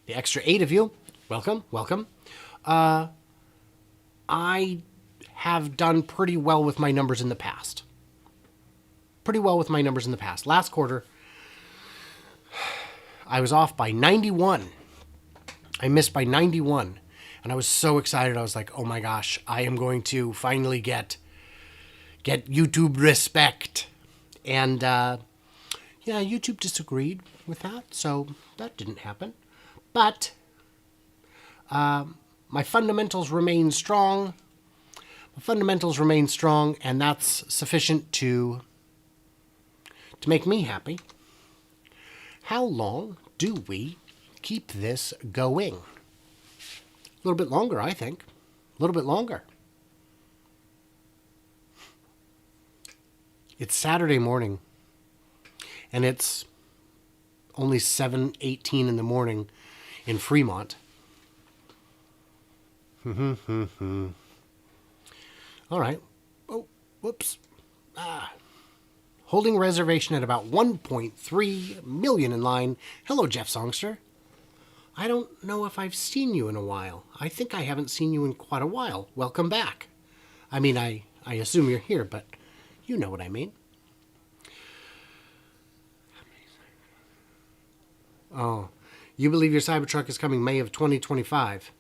the extra 8 of you, welcome. I have done pretty well with my numbers in the past. Last quarter, I was off by 91. I missed by 91. And I was so excited. I was like, oh my gosh, I am going to finally get YouTube respect. And YouTube disagreed with that. So that didn't happen. But my fundamentals remain strong. And that's sufficient to make me happy. How long do we keep this going? A little bit longer, I think. A little bit longer. It's Saturday morning, and it's only 7:18 in the morning in Fremont. All right. Oh, whoops. Holding reservation at about 1.3 million in line. Hello, Jeff Songster. I don't know if I've seen you in a while. I think I haven't seen you in quite a while. Welcome back. I mean, I assume you're here, but you know what I mean. Oh, you believe your Cybertruck is coming May of 2025.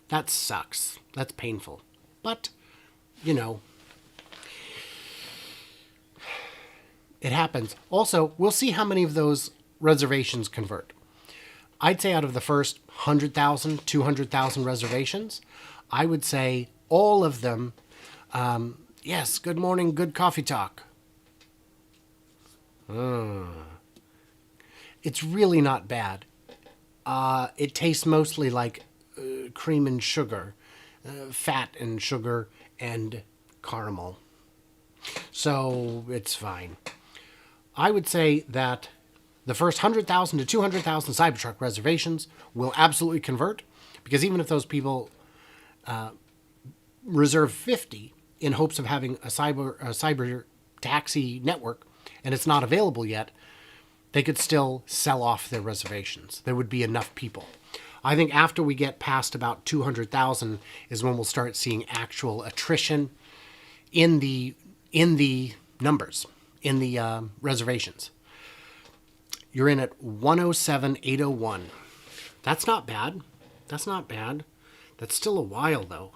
That sucks. That's painful. But, it happens. Also, we'll see how many of those reservations convert. I'd say out of the first 100,000, 200,000 reservations, I would say all of them, yes, good morning, good coffee talk. It's really not bad. It tastes mostly like cream and sugar, fat and sugar and caramel. So it's fine. I would say that the first 100,000 to 200,000 Cybertruck reservations will absolutely convert, because even if those people reserve 50 in hopes of having a cyber taxi network and it's not available yet, they could still sell off their reservations. There would be enough people. I think after we get past about 200,000 is when we'll start seeing actual attrition in the numbers, in the reservations. You're in at 107,801. That's not bad. That's not bad. That's still a while, though.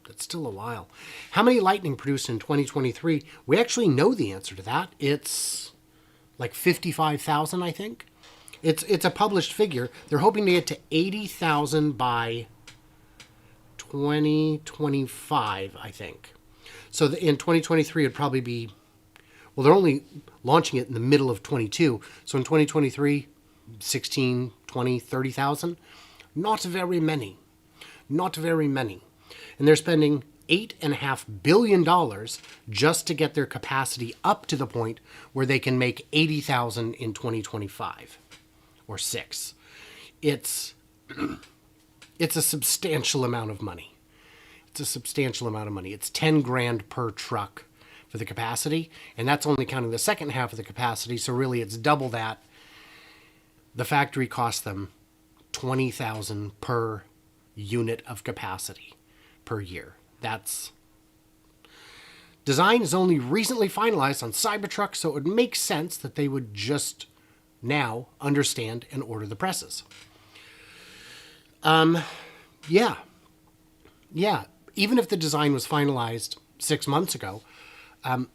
That's still a while. How many Lightning produced in 2023? We actually know the answer to that. It's like 55,000, I think. It's a published figure. They're hoping to get to 80,000 by 2025, I think. So in 2023, it'd probably be, well, they're only launching it in the middle of 22. So in 2023, 16, 20, 30,000. Not very many. Not very many. And they're spending $8.5 billion just to get their capacity up to the point where they can make 80,000 in 2025 or 6. It's a substantial amount of money. It's a substantial amount of money. It's 10 grand per truck for the capacity, and that's only counting the second half of the capacity, so really it's double that. The factory costs them 20,000 per unit of capacity per year. That's design is only recently finalized on Cybertruck, so it would make sense that they would just now understand and order the presses. Yeah. Even if the design was finalized 6 months ago,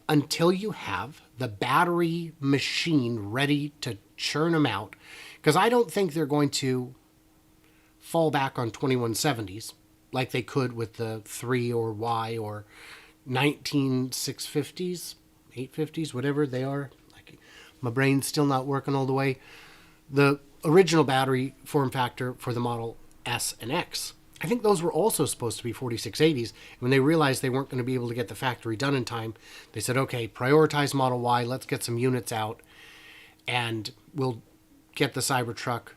until you have the battery machine ready to churn them out, because I don't think they're going to fall back on 2170s like they could with the 3 or Y or 19650s, 850s, whatever they are. Like, my brain's still not working all the way. The original battery form factor for the Model S and X, I think those were also supposed to be 4680s. When they realized they weren't going to be able to get the factory done in time, they said, okay, prioritize Model Y, let's get some units out, and we'll get the Cybertruck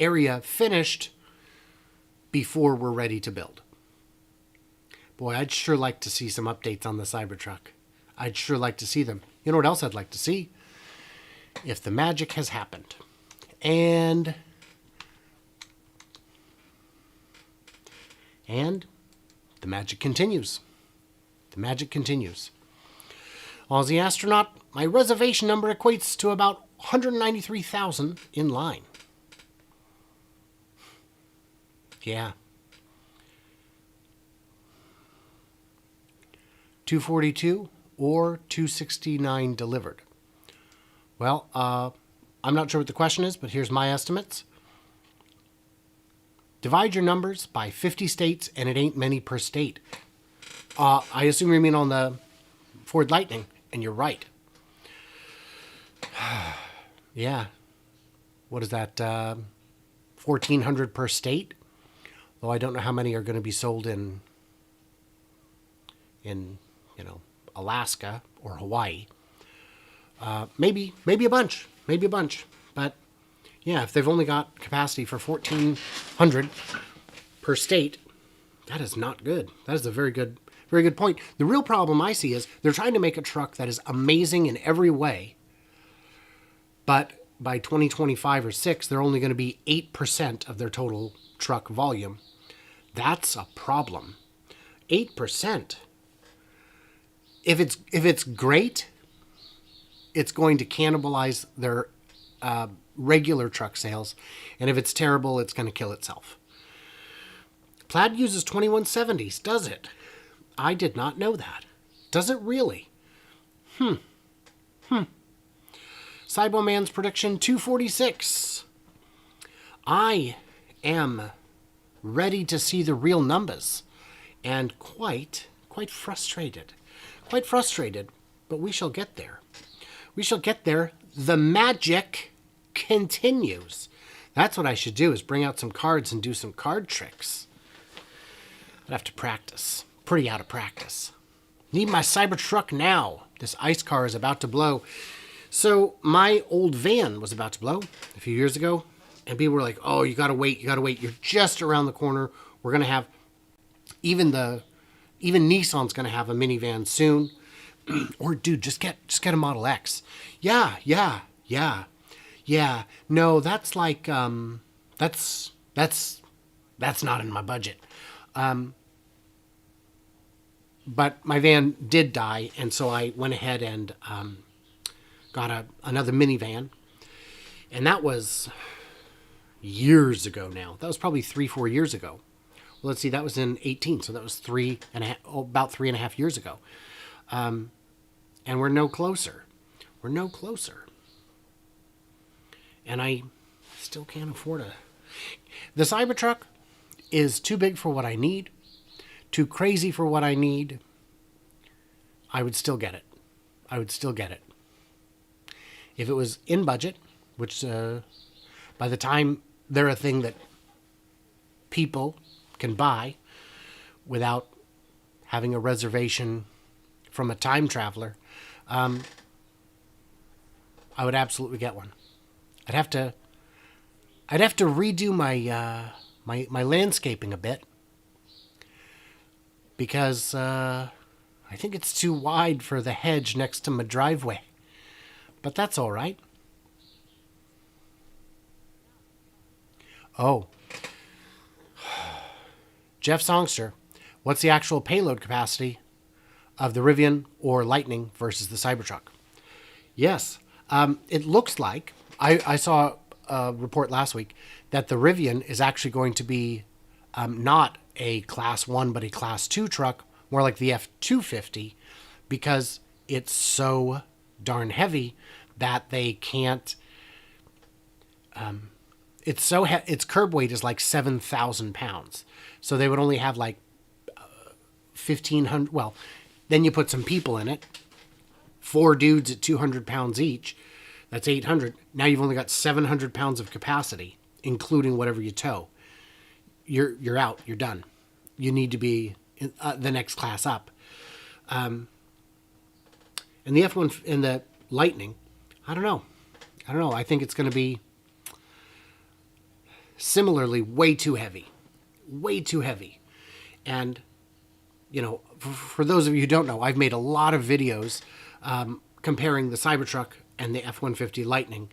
area finished before we're ready to build. Boy, I'd sure like to see some updates on the Cybertruck. I'd sure like to see them. You know what else I'd like to see? If the magic has happened. And the magic continues. The magic continues. Aussie astronaut, my reservation number equates to about 193,000 in line. Yeah. 242 or 269 delivered. Well, I'm not sure what the question is, but here's my estimates. Divide your numbers by 50 states, and it ain't many per state. I assume you mean on the Ford Lightning, and you're right. Yeah. What is that? 1,400 per state? Though I don't know how many are going to be sold in Alaska or Hawaii. Maybe a bunch. But yeah, if they've only got capacity for 1,400 per state, that is not good. That is a very good point. The real problem I see is they're trying to make a truck that is amazing in every way, but by 2025 or 6, they're only going to be 8% of their total truck volume. That's a problem. 8%. If it's great, it's going to cannibalize their regular truck sales, and if it's terrible, it's going to kill itself. Plaid uses 2170s, does it? I did not know that. Does it really? Cyberman's prediction 246. I am ready to see the real numbers, and quite frustrated. Quite frustrated, but we shall get there. We shall get there. The magic continues. That's what I should do, is bring out some cards and do some card tricks. I'd have to practice. Pretty out of practice. Need my Cybertruck now. This ice car is about to blow. So my old van was about to blow a few years ago, and people were like, oh, you gotta wait. You're just around the corner. We're gonna have, even Nissan's gonna have a minivan soon. Or dude, just get a Model X. Yeah. Yeah, no, that's like that's not in my budget. But my van did die, and so I went ahead and got another minivan, and that was years ago now. That was probably 3-4 years ago. Well, let's see, that was in 18, so that was about 3.5 years ago. And we're no closer. We're no closer. And I still can't afford it. The Cybertruck is too big for what I need, too crazy for what I need. I would still get it. I would still get it. If it was in budget, which by the time they're a thing that people can buy without having a reservation from a time traveler, I would absolutely get one. I'd have to redo my my landscaping a bit because I think it's too wide for the hedge next to my driveway. But that's all right. Oh, Jeff Songster, what's the actual payload capacity of the Rivian or Lightning versus the Cybertruck? Yes, it looks like, I saw a report last week that the Rivian is actually going to be not a Class 1 but a Class 2 truck, more like the F-250, because it's so darn heavy that they can't... its curb weight is like 7,000 pounds. So they would only have like 1,500. Well, then you put some people in it. 4 dudes at 200 pounds each. That's 800. Now you've only got 700 pounds of capacity, including whatever you tow. You're out. You're done. You need to be in, the next class up. And the F1 and the Lightning, I don't know. I think it's going to be similarly way too heavy. Way too heavy. And, you know, for those of you who don't know, I've made a lot of videos comparing the Cybertruck and the F-150 Lightning.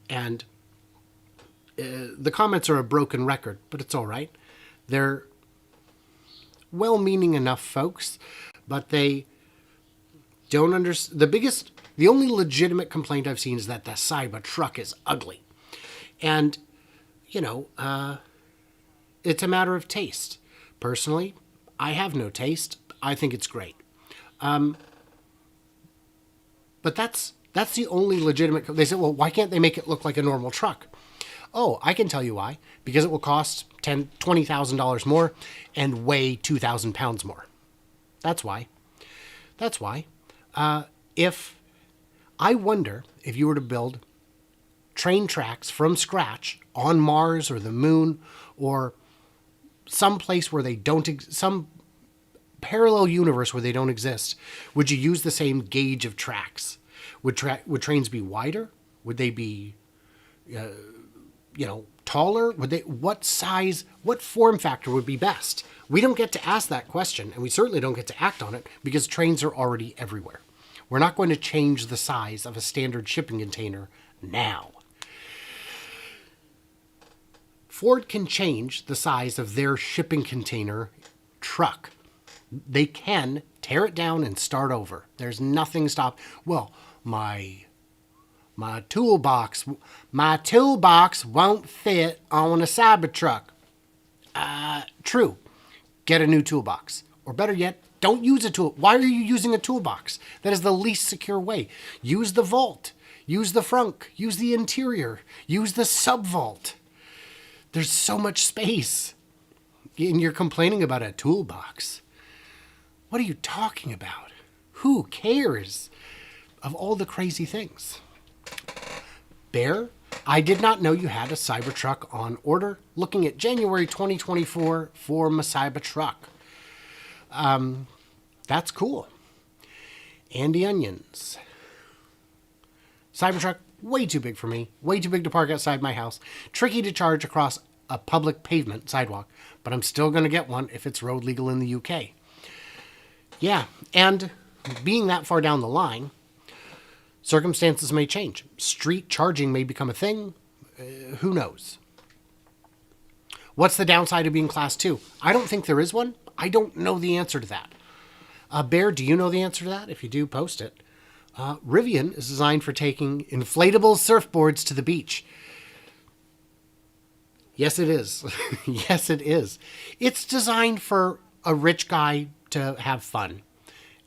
And the comments are a broken record, but it's all right. They're well-meaning enough folks, but they don't understand. The only legitimate complaint I've seen is that the Cybertruck is ugly. And, you know, it's a matter of taste. Personally, I have no taste. I think it's great. But that's the only legitimate... They said, well, why can't they make it look like a normal truck? Oh, I can tell you why. Because it will cost $20,000 more and weigh 2,000 pounds more. That's why. That's why. I wonder if you were to build train tracks from scratch on Mars or the moon or some place where they don't... some parallel universe where they don't exist, would you use the same gauge of tracks? Would trains be wider? Would they be, taller? What size, what form factor would be best? We don't get to ask that question, and we certainly don't get to act on it because trains are already everywhere. We're not going to change the size of a standard shipping container now. Ford can change the size of their shipping container truck. They can tear it down and start over. There's nothing stop. Well, my toolbox won't fit on a Cybertruck. True. Get a new toolbox. Or better yet, don't use a tool. Why are you using a toolbox? That is the least secure way. Use the vault. Use the frunk. Use the interior. Use the subvault. There's so much space. And you're complaining about a toolbox. What are you talking about? Who cares? Of all the crazy things. Bear, I did not know you had a Cybertruck on order. Looking at January 2024 for my Cybertruck. That's cool. Andy Onions. Cybertruck, way too big for me. Way too big to park outside my house. Tricky to charge across a public pavement sidewalk. But I'm still going to get one if it's road legal in the UK. Yeah, and being that far down the line, Circumstances may change. Street charging may become a thing. Who knows? What's the downside of being class 2? I don't think there is one. I don't know the answer to that. Bear, do you know the answer to that? If you do, post it. Rivian is designed for taking inflatable surfboards to the beach. Yes, it is. Yes, it is. It's designed for a rich guy to have fun.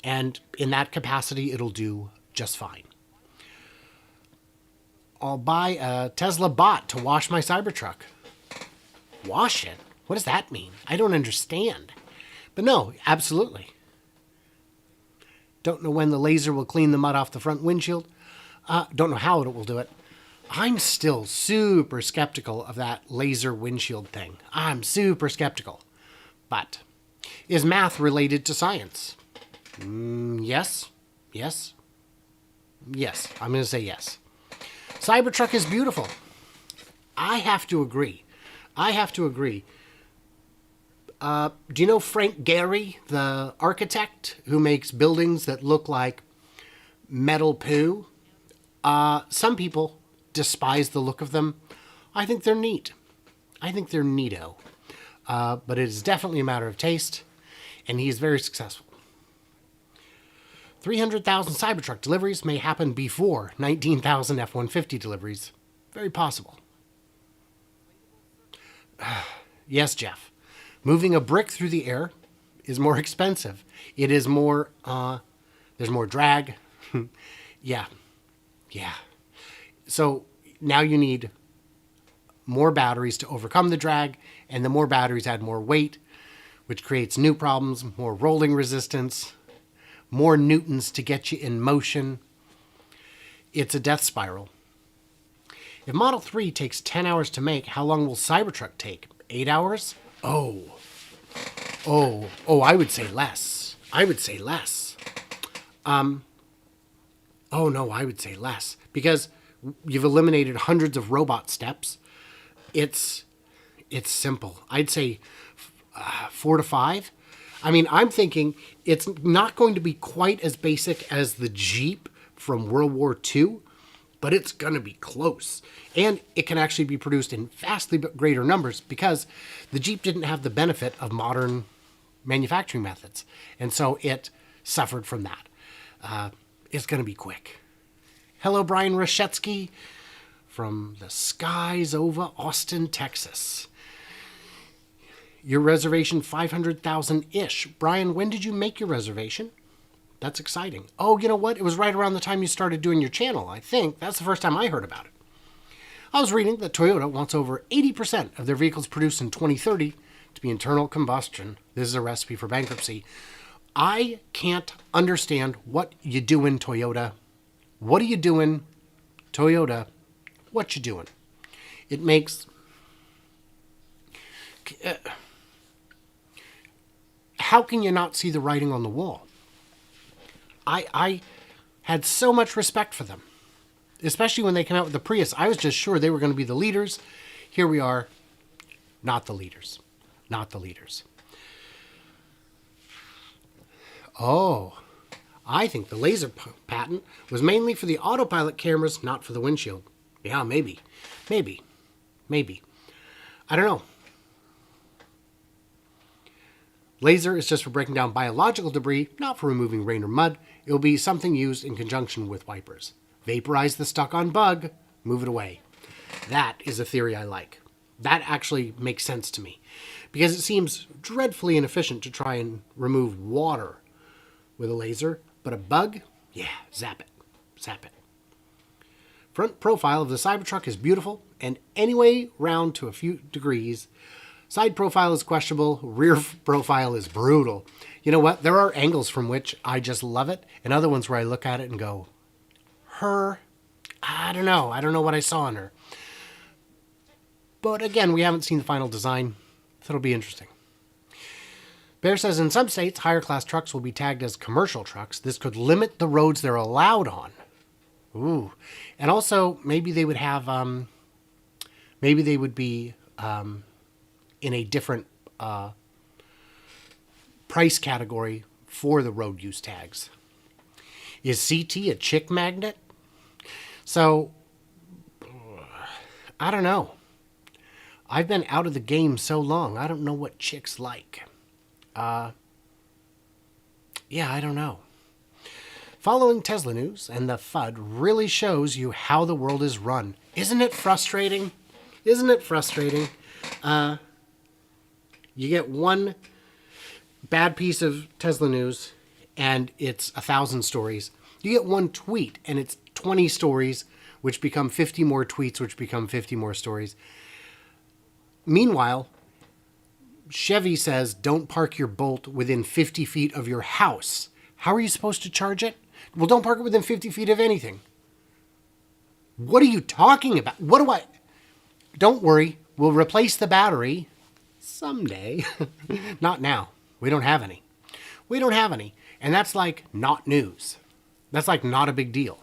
And in that capacity, it'll do just fine. I'll buy a Tesla bot to wash my Cybertruck. Wash it? What does that mean? I don't understand. But no, absolutely. Don't know when the laser will clean the mud off the front windshield. Don't know how it will do it. I'm still super skeptical of that laser windshield thing. I'm super skeptical. But is math related to science? Yes. Yes. Yes. I'm going to say yes. Cybertruck is beautiful. I have to agree. Do you know Frank Gehry, the architect who makes buildings that look like metal poo? Some people despise the look of them. I think they're neat. I think they're neato. But it is definitely a matter of taste, and he is very successful. 300,000 Cybertruck deliveries may happen before 19,000 F-150 deliveries. Very possible. Yes, Jeff. Moving a brick through the air is more expensive. It is more, there's more drag. Yeah. So now you need more batteries to overcome the drag, and the more batteries add more weight, which creates new problems, more rolling resistance, more newtons to get you in motion. It's a death spiral. If Model 3 takes 10 hours to make, how long will Cybertruck take? 8 hours? Oh, I would say less. I would say less. I would say less. Because you've eliminated hundreds of robot steps. It's simple. I'd say 4 to 5. I mean, I'm thinking it's not going to be quite as basic as the Jeep from World War II, but it's going to be close. And it can actually be produced in vastly greater numbers because the Jeep didn't have the benefit of modern manufacturing methods. And so it suffered from that. It's going to be quick. Hello, Brian Rashetsky from the skies over Austin, Texas. Your reservation 500,000-ish. Brian, when did you make your reservation? That's exciting. Oh, you know what? It was right around the time you started doing your channel, I think. That's the first time I heard about it. I was reading that Toyota wants over 80% of their vehicles produced in 2030 to be internal combustion. This is a recipe for bankruptcy. I can't understand what you doing, Toyota. What are you doing, Toyota? What you doing? It makes... how can you not see the writing on the wall? I had so much respect for them, especially when they came out with the Prius. I was just sure they were going to be the leaders. Here we are, not the leaders. Not the leaders. Oh, I think the laser patent was mainly for the autopilot cameras, not for the windshield. Yeah, maybe. I don't know. Laser is just for breaking down biological debris, not for removing rain or mud. It will be something used in conjunction with wipers. Vaporize the stuck-on bug, move it away. That is a theory I like. That actually makes sense to me. Because it seems dreadfully inefficient to try and remove water with a laser. But a bug? Yeah, zap it. Front profile of the Cybertruck is beautiful, and anyway round to a few degrees. Side profile is questionable. Rear profile is brutal. You know what? There are angles from which I just love it, and other ones where I look at it and go, her? I don't know. I don't know what I saw in her. But again, we haven't seen the final design, so it'll be interesting. Bear says in some states, higher class trucks will be tagged as commercial trucks. This could limit the roads they're allowed on. Ooh. And also, maybe they would have, maybe they would be in a different price category for the road use tags. Is CT a chick magnet? So, I don't know. I've been out of the game so long, I don't know what chicks like. Yeah, I don't know. Following Tesla news and the FUD really shows you how the world is run. Isn't it frustrating? Isn't it frustrating? You get one bad piece of Tesla news and it's 1,000 stories. You get one tweet and it's 20 stories, which become 50 more tweets, which become 50 more stories. Meanwhile, Chevy says don't park your Bolt within 50 feet of your house. How are you supposed to charge it? Well, don't park it within 50 feet of anything. What are you talking about? Don't worry, we'll replace the battery someday. Not now. We don't have any. We don't have any. And that's like not news. That's like not a big deal.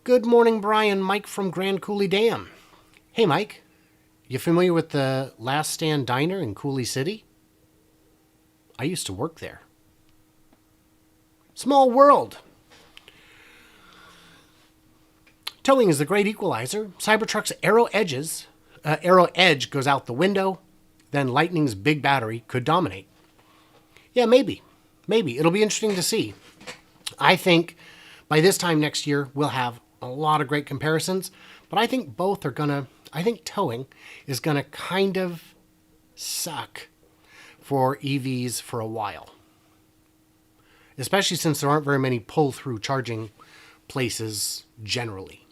Good morning, Brian. Mike from Grand Coulee Dam. Hey, Mike. You familiar with the Last Stand Diner in Coulee City? I used to work there. Small world. Towing is the great equalizer. Cybertruck's Aero Edge goes out the window. Then Lightning's big battery could dominate. Yeah, maybe. Maybe. It'll be interesting to see. I think by this time next year, we'll have a lot of great comparisons. But I think I think towing is going to kind of suck for EVs for a while. Especially since there aren't very many pull-through charging places generally.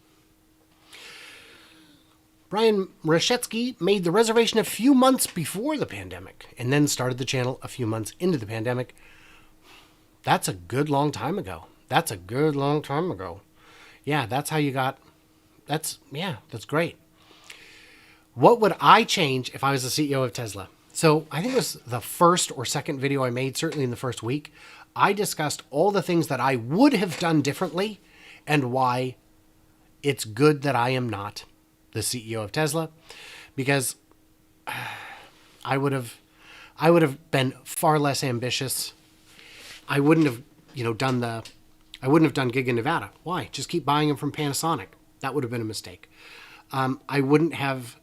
Brian Rashetsky made the reservation a few months before the pandemic and then started the channel a few months into the pandemic. That's a good long time ago. Yeah, that's how you got... That's great. What would I change if I was the CEO of Tesla? So I think it was the first or second video I made, certainly in the first week. I discussed all the things that I would have done differently and why it's good that I am not the CEO of Tesla, because I would have been far less ambitious. I wouldn't have, done Giga Nevada. Why? Just keep buying them from Panasonic. That would have been a mistake. I wouldn't have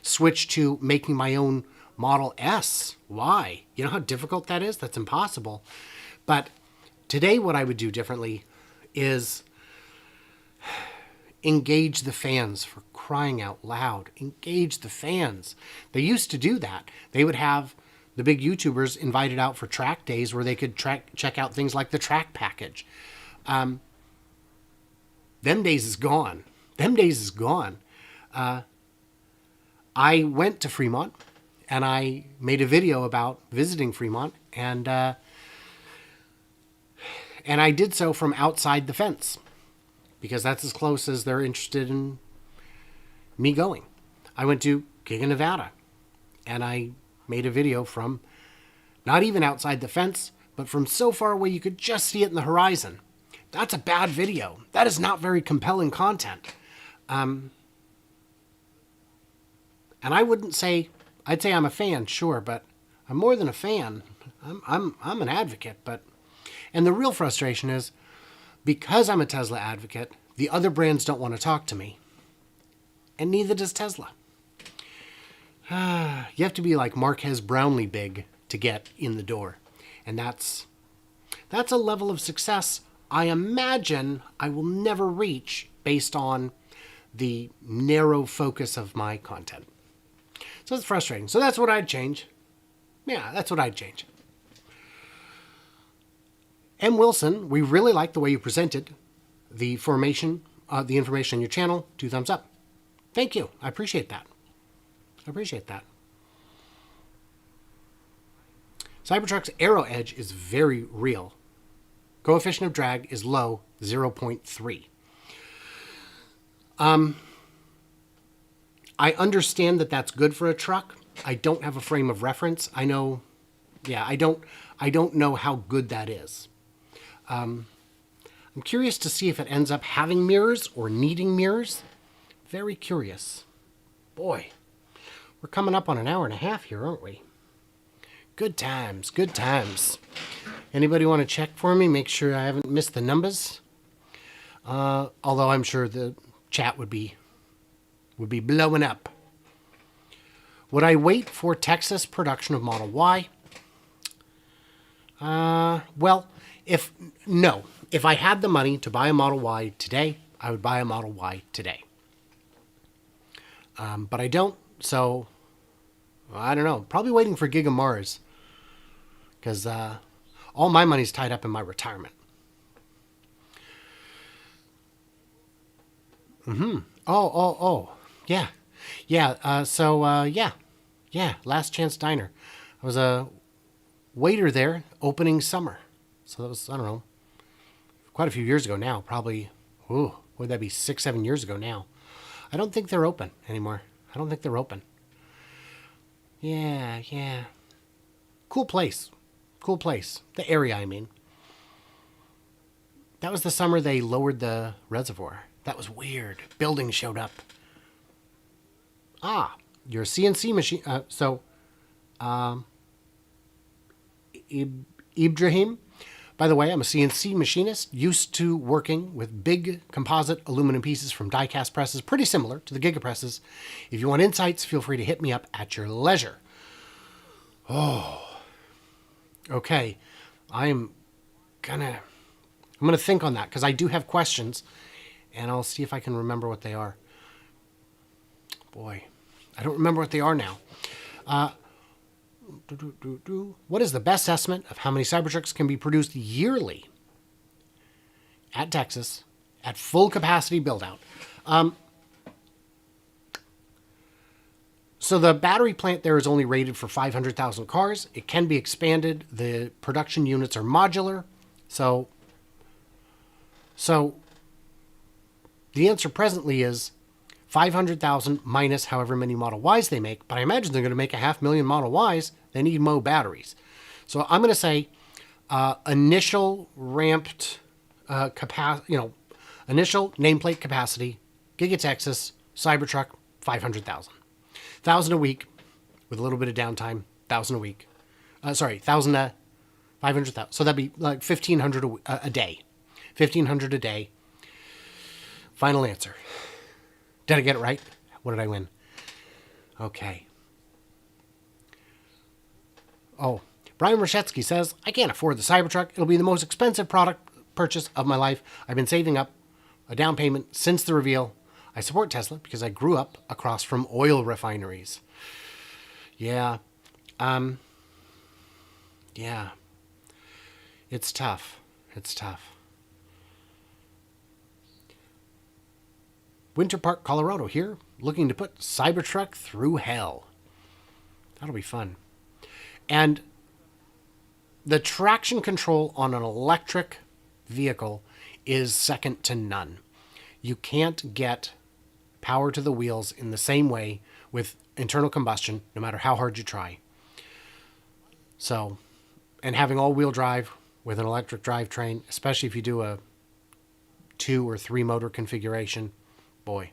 switched to making my own Model S. Why? You know how difficult that is? That's impossible. But today what I would do differently is engage the fans, for crying out loud. Engage the fans. They used to do that. They would have the big YouTubers invited out for track days where they could check out things like the track package. Them days is gone. I went to Fremont and I made a video about visiting Fremont, and I did so from outside the fence because that's as close as they're interested in me going. I went to Giga Nevada and I made a video from not even outside the fence, but from so far away you could just see it in the horizon. That's a bad video. That is not very compelling content. And I wouldn't say, I'd say I'm a fan, sure, but I'm more than a fan. I'm an advocate, and the real frustration is because I'm a Tesla advocate, the other brands don't want to talk to me. And neither does Tesla. You have to be like Marquez Brownlee big to get in the door. And that's a level of success I imagine I will never reach based on the narrow focus of my content. So it's frustrating. So that's what I'd change. Yeah, that's what I'd change. M. Wilson, we really like the way you presented the information on your channel. 2 thumbs up. Thank you. I appreciate that. Cybertruck's Aero Edge is very real. Coefficient of drag is low, 0.3. I understand that that's good for a truck. I don't have a frame of reference. I don't know how good that is. I'm curious to see if it ends up having mirrors or needing mirrors. Very curious. Boy, we're coming up on an hour and a half here, aren't we? Good times. Anybody want to check for me? Make sure I haven't missed the numbers? Although I'm sure the chat would be blowing up. Would I wait for Texas production of Model Y? Well, if I had the money to buy a Model Y today, I would buy a Model Y today. But I don't, so I don't know. Probably waiting for Giga Mars, because all my money's tied up in my retirement. Oh, yeah. Yeah. Last Chance Diner. I was a waiter there opening summer. So that was, I don't know, quite a few years ago now. Probably, would that be 6-7 years ago now? I don't think they're open anymore. I don't think they're open. Yeah. Cool place. The area, I mean. That was the summer they lowered the reservoir. That was weird. Buildings showed up. Your CNC machine. Ibrahim. By the way, I'm a CNC machinist, used to working with big composite aluminum pieces from die-cast presses, pretty similar to the GigaPresses. If you want insights, feel free to hit me up at your leisure. Okay. I'm gonna think on that, because I do have questions, and I'll see if I can remember what they are. Boy, I don't remember what they are now. What is the best estimate of how many Cybertrucks can be produced yearly at Texas at full capacity build-out? So the battery plant there is only rated for 500,000 cars. It can be expanded. The production units are modular. So the answer presently is 500,000 minus however many Model Ys they make. But I imagine they're going to make 500,000 Model Ys. They need more batteries. So I'm going to say initial ramped capacity, initial nameplate capacity, GigaTexas, Cybertruck, 500,000. 1,000 a week with a little bit of downtime, 1,000 a week. 500,000. So that'd be like 1,500 a day. 1,500 a day. Final answer. Did I get it right? What did I win? Okay. Oh, Brian Rashetsky says, I can't afford the Cybertruck. It'll be the most expensive product purchase of my life. I've been saving up a down payment since the reveal. I support Tesla because I grew up across from oil refineries. Yeah. Yeah. It's tough. Winter Park, Colorado here, looking to put Cybertruck through hell. That'll be fun. And the traction control on an electric vehicle is second to none. You can't get power to the wheels in the same way with internal combustion, no matter how hard you try. So, and having all-wheel drive with an electric drivetrain, especially if you do a 2 or 3 motor configuration, boy.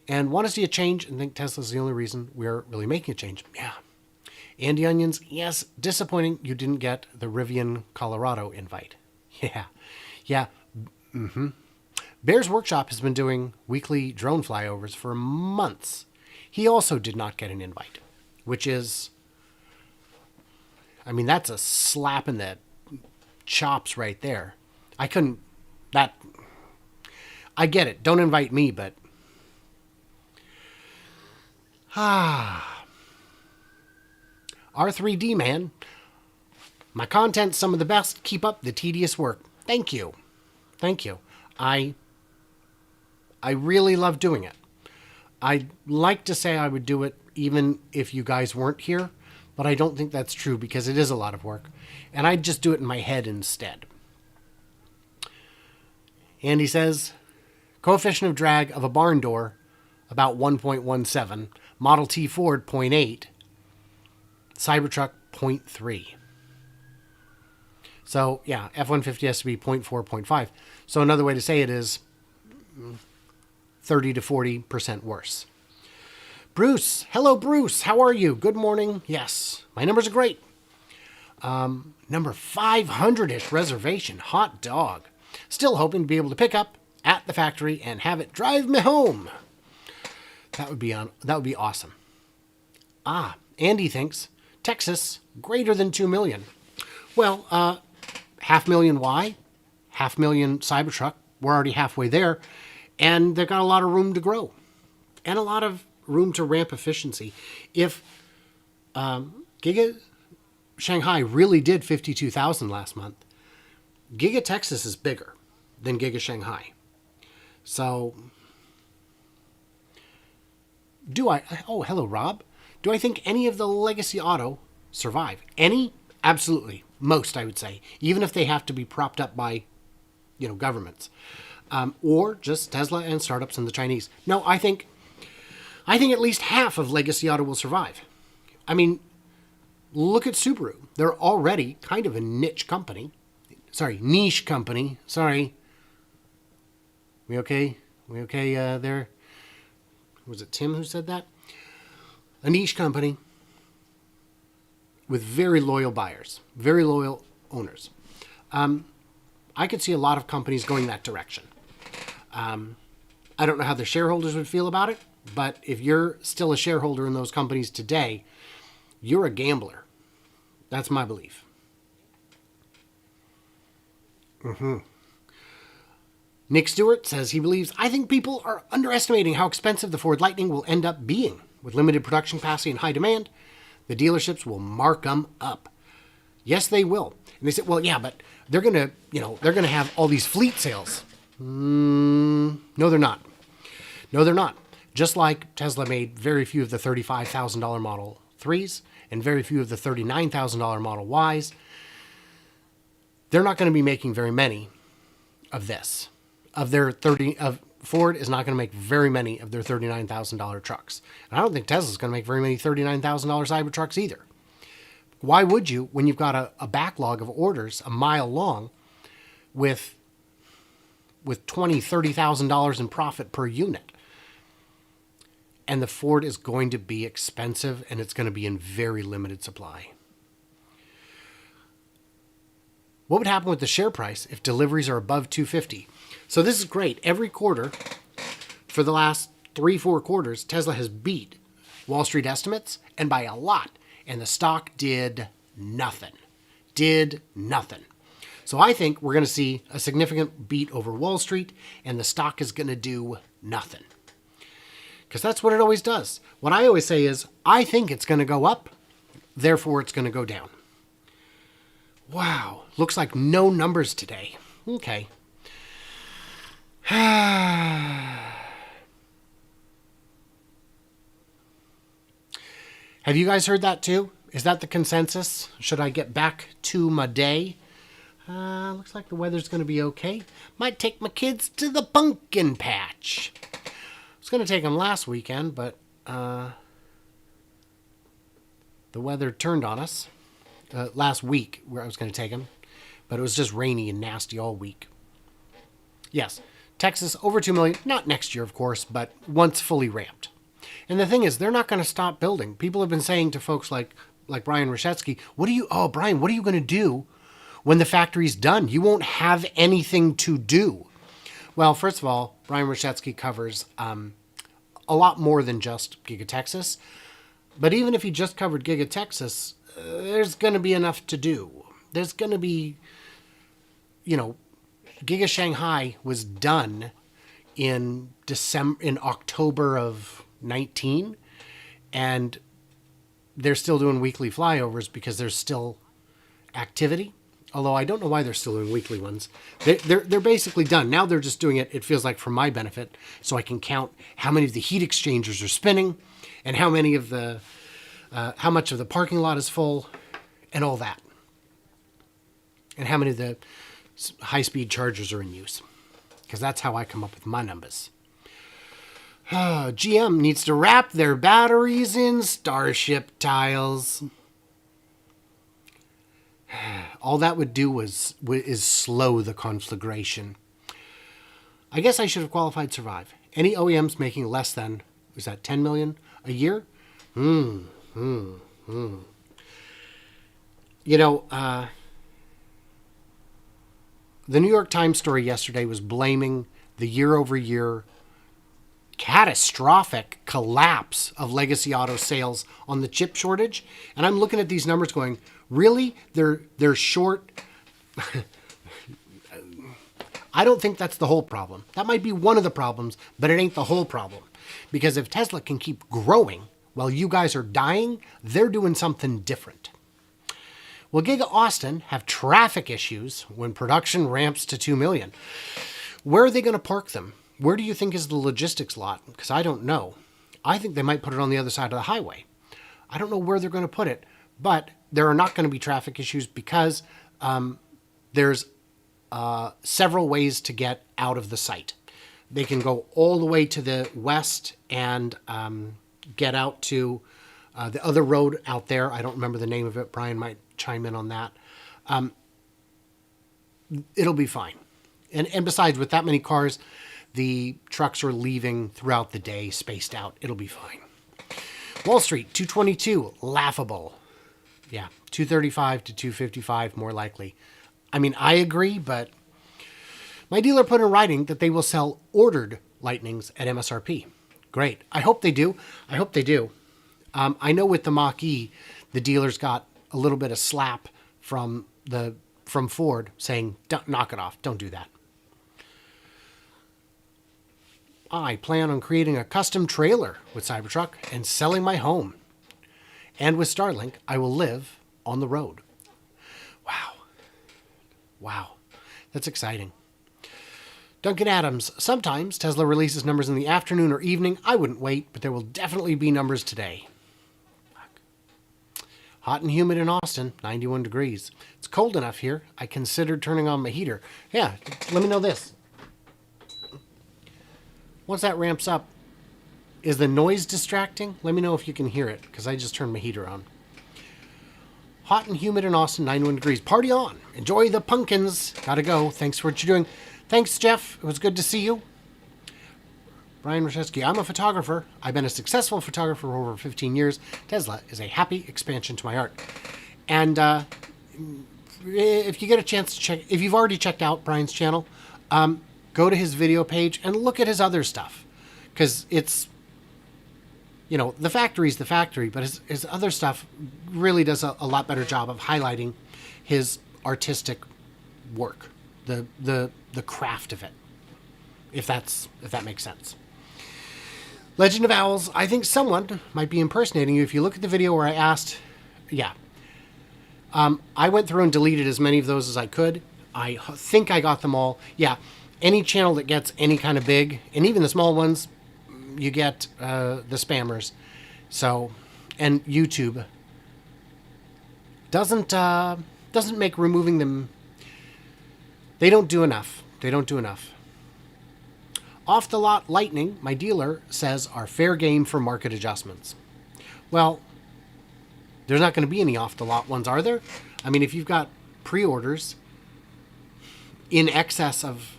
And want to see a change and think Tesla's the only reason we're really making a change. Yeah. Andy Onions, yes, disappointing you didn't get the Rivian Colorado invite. Yeah. Bear's Workshop has been doing weekly drone flyovers for months. He also did not get an invite, which is, that's a slap in the chops right there. I get it. Don't invite me, but R3D man, my content's some of the best. Keep up the tedious work. Thank you. I really love doing it. I'd like to say I would do it even if you guys weren't here, but I don't think that's true because it is a lot of work. And I'd just do it in my head instead. Andy says, coefficient of drag of a barn door, about 1.17. Model T Ford, 0.8. Cybertruck, 0.3. So, yeah, F-150 has to be 0.4, 0.5. So another way to say it is 30 to 40% worse. Bruce. Hello, Bruce. How are you? Good morning. Yes, my numbers are great. Number 500-ish reservation. Hot dog. Still hoping to be able to pick up at the factory and have it drive me home. That would be awesome. Andy thinks Texas greater than 2 million. Well, 500,000 Y, 500,000 Cybertruck. We're already halfway there, and they've got a lot of room to grow and a lot of room to ramp efficiency. If Giga Shanghai really did 52,000 last month, GigaTexas is bigger than Giga Shanghai. So, hello, Rob. Do I think any of the legacy auto survive? Any? Absolutely. Most, I would say. Even if they have to be propped up by, governments. Or just Tesla and startups and the Chinese. No, I think at least half of legacy auto will survive. I mean, look at Subaru. They're already kind of a niche company. Niche company. Sorry. We okay? There? Was it Tim who said that? A niche company with very loyal buyers, very loyal owners. I could see a lot of companies going that direction. I don't know how the shareholders would feel about it, but if you're still a shareholder in those companies today, you're a gambler. That's my belief. Nick Stewart says he believes, I think people are underestimating how expensive the Ford Lightning will end up being. With limited production capacity and high demand, the dealerships will mark them up. Yes, they will. And they said, well, yeah, but they're going to have all these fleet sales. No, they're not. No, they're not. Just like Tesla made very few of the $35,000 Model 3s and very few of the $39,000 Model Ys, they're not going to be making very many of this. Ford is not going to make very many of their $39,000 trucks. And I don't think Tesla's going to make very many $39,000 Cybertrucks either. Why would you when you've got a backlog of orders a mile long with $20,000, $30,000 in profit per unit? And the Ford is going to be expensive, and it's going to be in very limited supply. What would happen with the share price if deliveries are above 250? So this is great. Every quarter for the last 3-4 quarters, Tesla has beat Wall Street estimates, and by a lot. And the stock did nothing. So I think we're going to see a significant beat over Wall Street, and the stock is going to do nothing. Because that's what it always does. What I always say is, I think it's going to go up, therefore it's going to go down. Wow, looks like no numbers today. Okay. Have you guys heard that too? Is that the consensus? Should I get back to my day? Looks like the weather's going to be okay. Might take my kids to the pumpkin patch. I was going to take them last weekend, but the weather turned on us. Last week, where I was going to take them, but it was just rainy and nasty all week. Yes, Texas over 2 million, not next year, of course, but once fully ramped. And the thing is, they're not going to stop building. People have been saying to folks like Brian Rashetsky, Brian, what are you going to do when the factory's done? You won't have anything to do. Well, first of all, Brian Rashetsky covers a lot more than just GigaTexas. But even if he just covered GigaTexas, there's going to be enough to do. There's going to be, Giga Shanghai was done in October of 19, and they're still doing weekly flyovers because there's still activity. Although I don't know why they're still doing weekly ones. They're basically done. Now they're just doing it feels like for my benefit, so I can count how many of the heat exchangers are spinning and how much of the parking lot is full and all that. And how many of the high-speed chargers are in use. Because that's how I come up with my numbers. GM needs to wrap their batteries in Starship tiles. All that would do is slow the conflagration. I guess I should have qualified survive. Any OEMs making less than, is that 10 million a year? the New York Times story yesterday was blaming the year-over-year catastrophic collapse of legacy auto sales on the chip shortage. And I'm looking at these numbers going, really? They're short. I don't think that's the whole problem. That might be one of the problems, but it ain't the whole problem. Because if Tesla can keep growing while you guys are dying, they're doing something different. Will Giga Austin have traffic issues when production ramps to 2 million? Where are they going to park them? Where do you think is the logistics lot? Because I don't know. I think they might put it on the other side of the highway. I don't know where they're going to put it, but there are not going to be traffic issues because there's several ways to get out of the site. They can go all the way to the west and get out to the other road out there. I don't remember the name of it. Brian might chime in on that. It'll be fine. And besides, with that many cars, the trucks are leaving throughout the day, spaced out. It'll be fine. Wall Street, 222, laughable. Yeah, 235 to 255, more likely. I mean, I agree, but my dealer put in writing that they will sell ordered Lightnings at MSRP. Great. I hope they do. I hope they do. I know with the Mach-E, the dealers got a little bit of slap from Ford saying, don't, knock it off. Don't do that. I plan on creating a custom trailer with Cybertruck and selling my home. And with Starlink, I will live on the road. Wow. Wow. That's exciting. Duncan Adams, sometimes Tesla releases numbers in the afternoon or evening. I wouldn't wait, but there will definitely be numbers today. Hot and humid in Austin, 91 degrees. It's cold enough here. I considered turning on my heater. Yeah, let me know this. Once that ramps up, is the noise distracting? Let me know if you can hear it, because I just turned my heater on. Hot and humid in Austin, 91 degrees. Party on. Enjoy the pumpkins. Gotta go. Thanks for what you're doing. Thanks, Jeff. It was good to see you. Brian Rashevsky, I'm a photographer. I've been a successful photographer for over 15 years. Tesla is a happy expansion to my art. And if you get a chance to check, if you've already checked out Brian's channel, go to his video page and look at his other stuff. Because it's, you know, the factory's the factory, but his other stuff really does a lot better job of highlighting his artistic work, the craft of it, if that makes sense. Legend of Owls, I think someone might be impersonating you. If you look at the video where I asked, yeah. I went through and deleted as many of those as I could. I think I got them all. Yeah, any channel that gets any kind of big, and even the small ones, you get the spammers. So, and YouTube doesn't make removing them. They don't do enough. They don't do enough. Off the lot Lightning, my dealer says, are fair game for market adjustments. Well, there's not going to be any off the lot ones, are there? I mean, if you've got pre-orders in excess of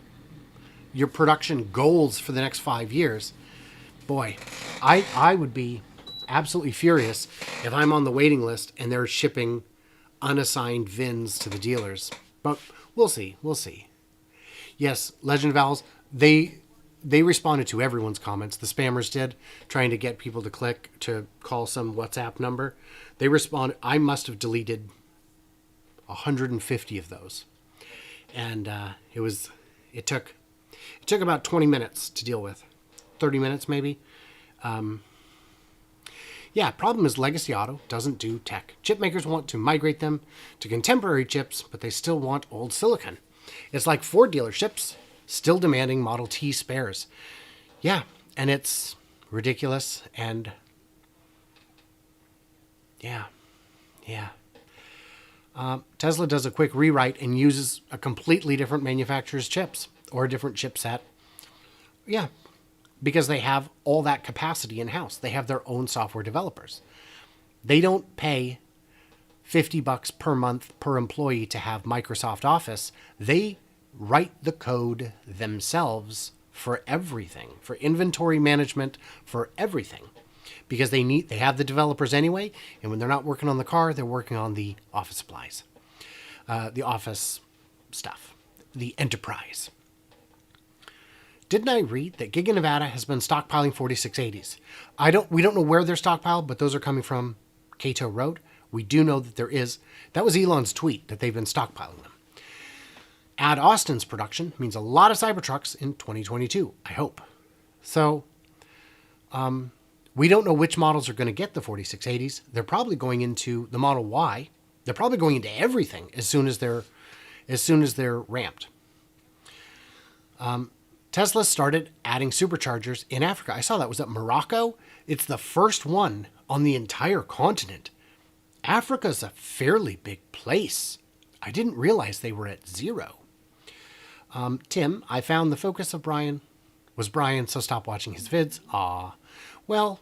your production goals for the next 5 years, boy, I would be absolutely furious if I'm on the waiting list and they're shipping unassigned VINs to the dealers. But we'll see. We'll see. Yes, Legend of Owls, they responded to everyone's comments. The spammers did, trying to get people to click to call some WhatsApp number. They responded. I must have deleted 150 of those. And it took about 20 minutes to deal with. 30 minutes maybe. Yeah, problem is legacy auto doesn't do tech. Chip makers want to migrate them to contemporary chips, but they still want old silicon. It's like Ford dealerships still demanding Model T spares. Yeah, and it's ridiculous, and yeah. Tesla does a quick rewrite and uses a completely different manufacturer's chips or a different chipset. Yeah, because they have all that capacity in-house. They have their own software developers. They don't pay $50 per month per employee to have Microsoft Office. They write the code themselves for everything, for inventory management, for everything, because they have the developers anyway. And when they're not working on the car, they're working on the office supplies, the office stuff. the Enterprise. Didn't I read that Giga Nevada has been stockpiling 4680s? We don't know where they're stockpiled, but those are coming from Cato Road. We do know that there is. That was Elon's tweet, that they've been stockpiling them. Add Austin's production means a lot of Cybertrucks in 2022, I hope. So, we don't know which models are going to get the 4680s. They're probably going into the Model Y. They're probably going into everything as soon as they're ramped. Tesla started adding superchargers in Africa. I saw that was at Morocco. It's the first one on the entire continent. Africa's a fairly big place. I didn't realize they were at 0. Tim, I found the focus of Brian was Brian, so stop watching his vids. Aw. Well,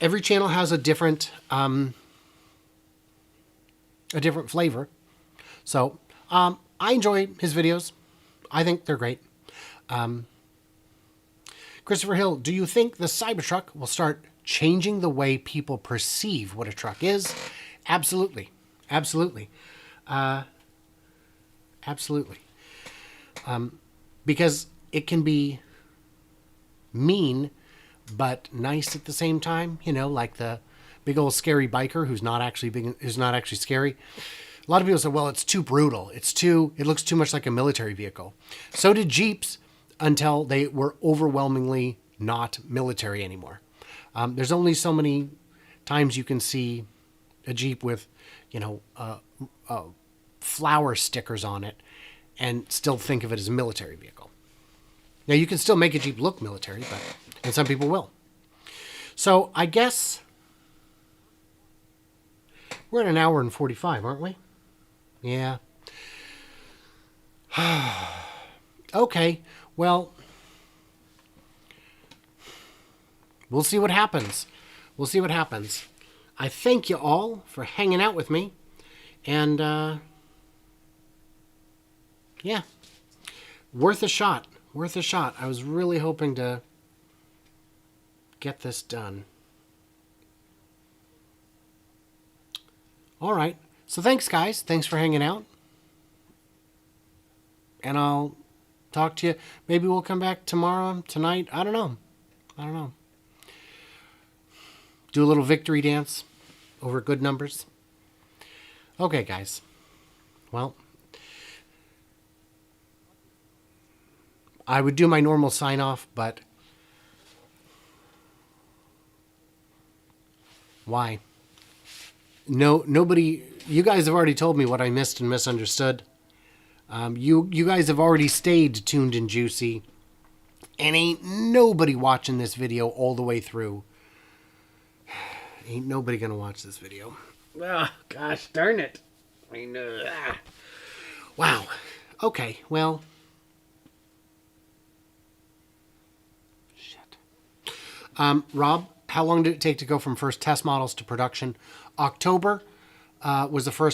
every channel has a different flavor. So, I enjoy his videos. I think they're great. Christopher Hill, do you think the Cybertruck will start changing the way people perceive what a truck is? Absolutely. Absolutely. Absolutely. Because it can be mean, but nice at the same time. Like the big old scary biker who's not actually scary. A lot of people say, well, it's too brutal. It looks too much like a military vehicle. So did Jeeps until they were overwhelmingly not military anymore. There's only so many times you can see a Jeep with, flower stickers on it and still think of it as a military vehicle. Now, you can still make a Jeep look military, and some people will. So I guess we're at 1 hour and 45, aren't we? Yeah. Okay. Well, we'll see what happens. I thank you all for hanging out with me. And, yeah. Worth a shot. I was really hoping to get this done. All right. So thanks, guys. Thanks for hanging out. And I'll talk to you. Maybe we'll come back tomorrow, tonight. I don't know. Do a little victory dance over good numbers. Okay, guys. Well, I would do my normal sign-off, but why? Nobody... You guys have already told me what I missed and misunderstood. You guys have already stayed tuned and juicy. And ain't nobody watching this video all the way through. Ain't nobody gonna watch this video. Ah, gosh darn it. I know. Wow. Okay, well. Shit. Rob, how long did it take to go from first test models to production? October was the first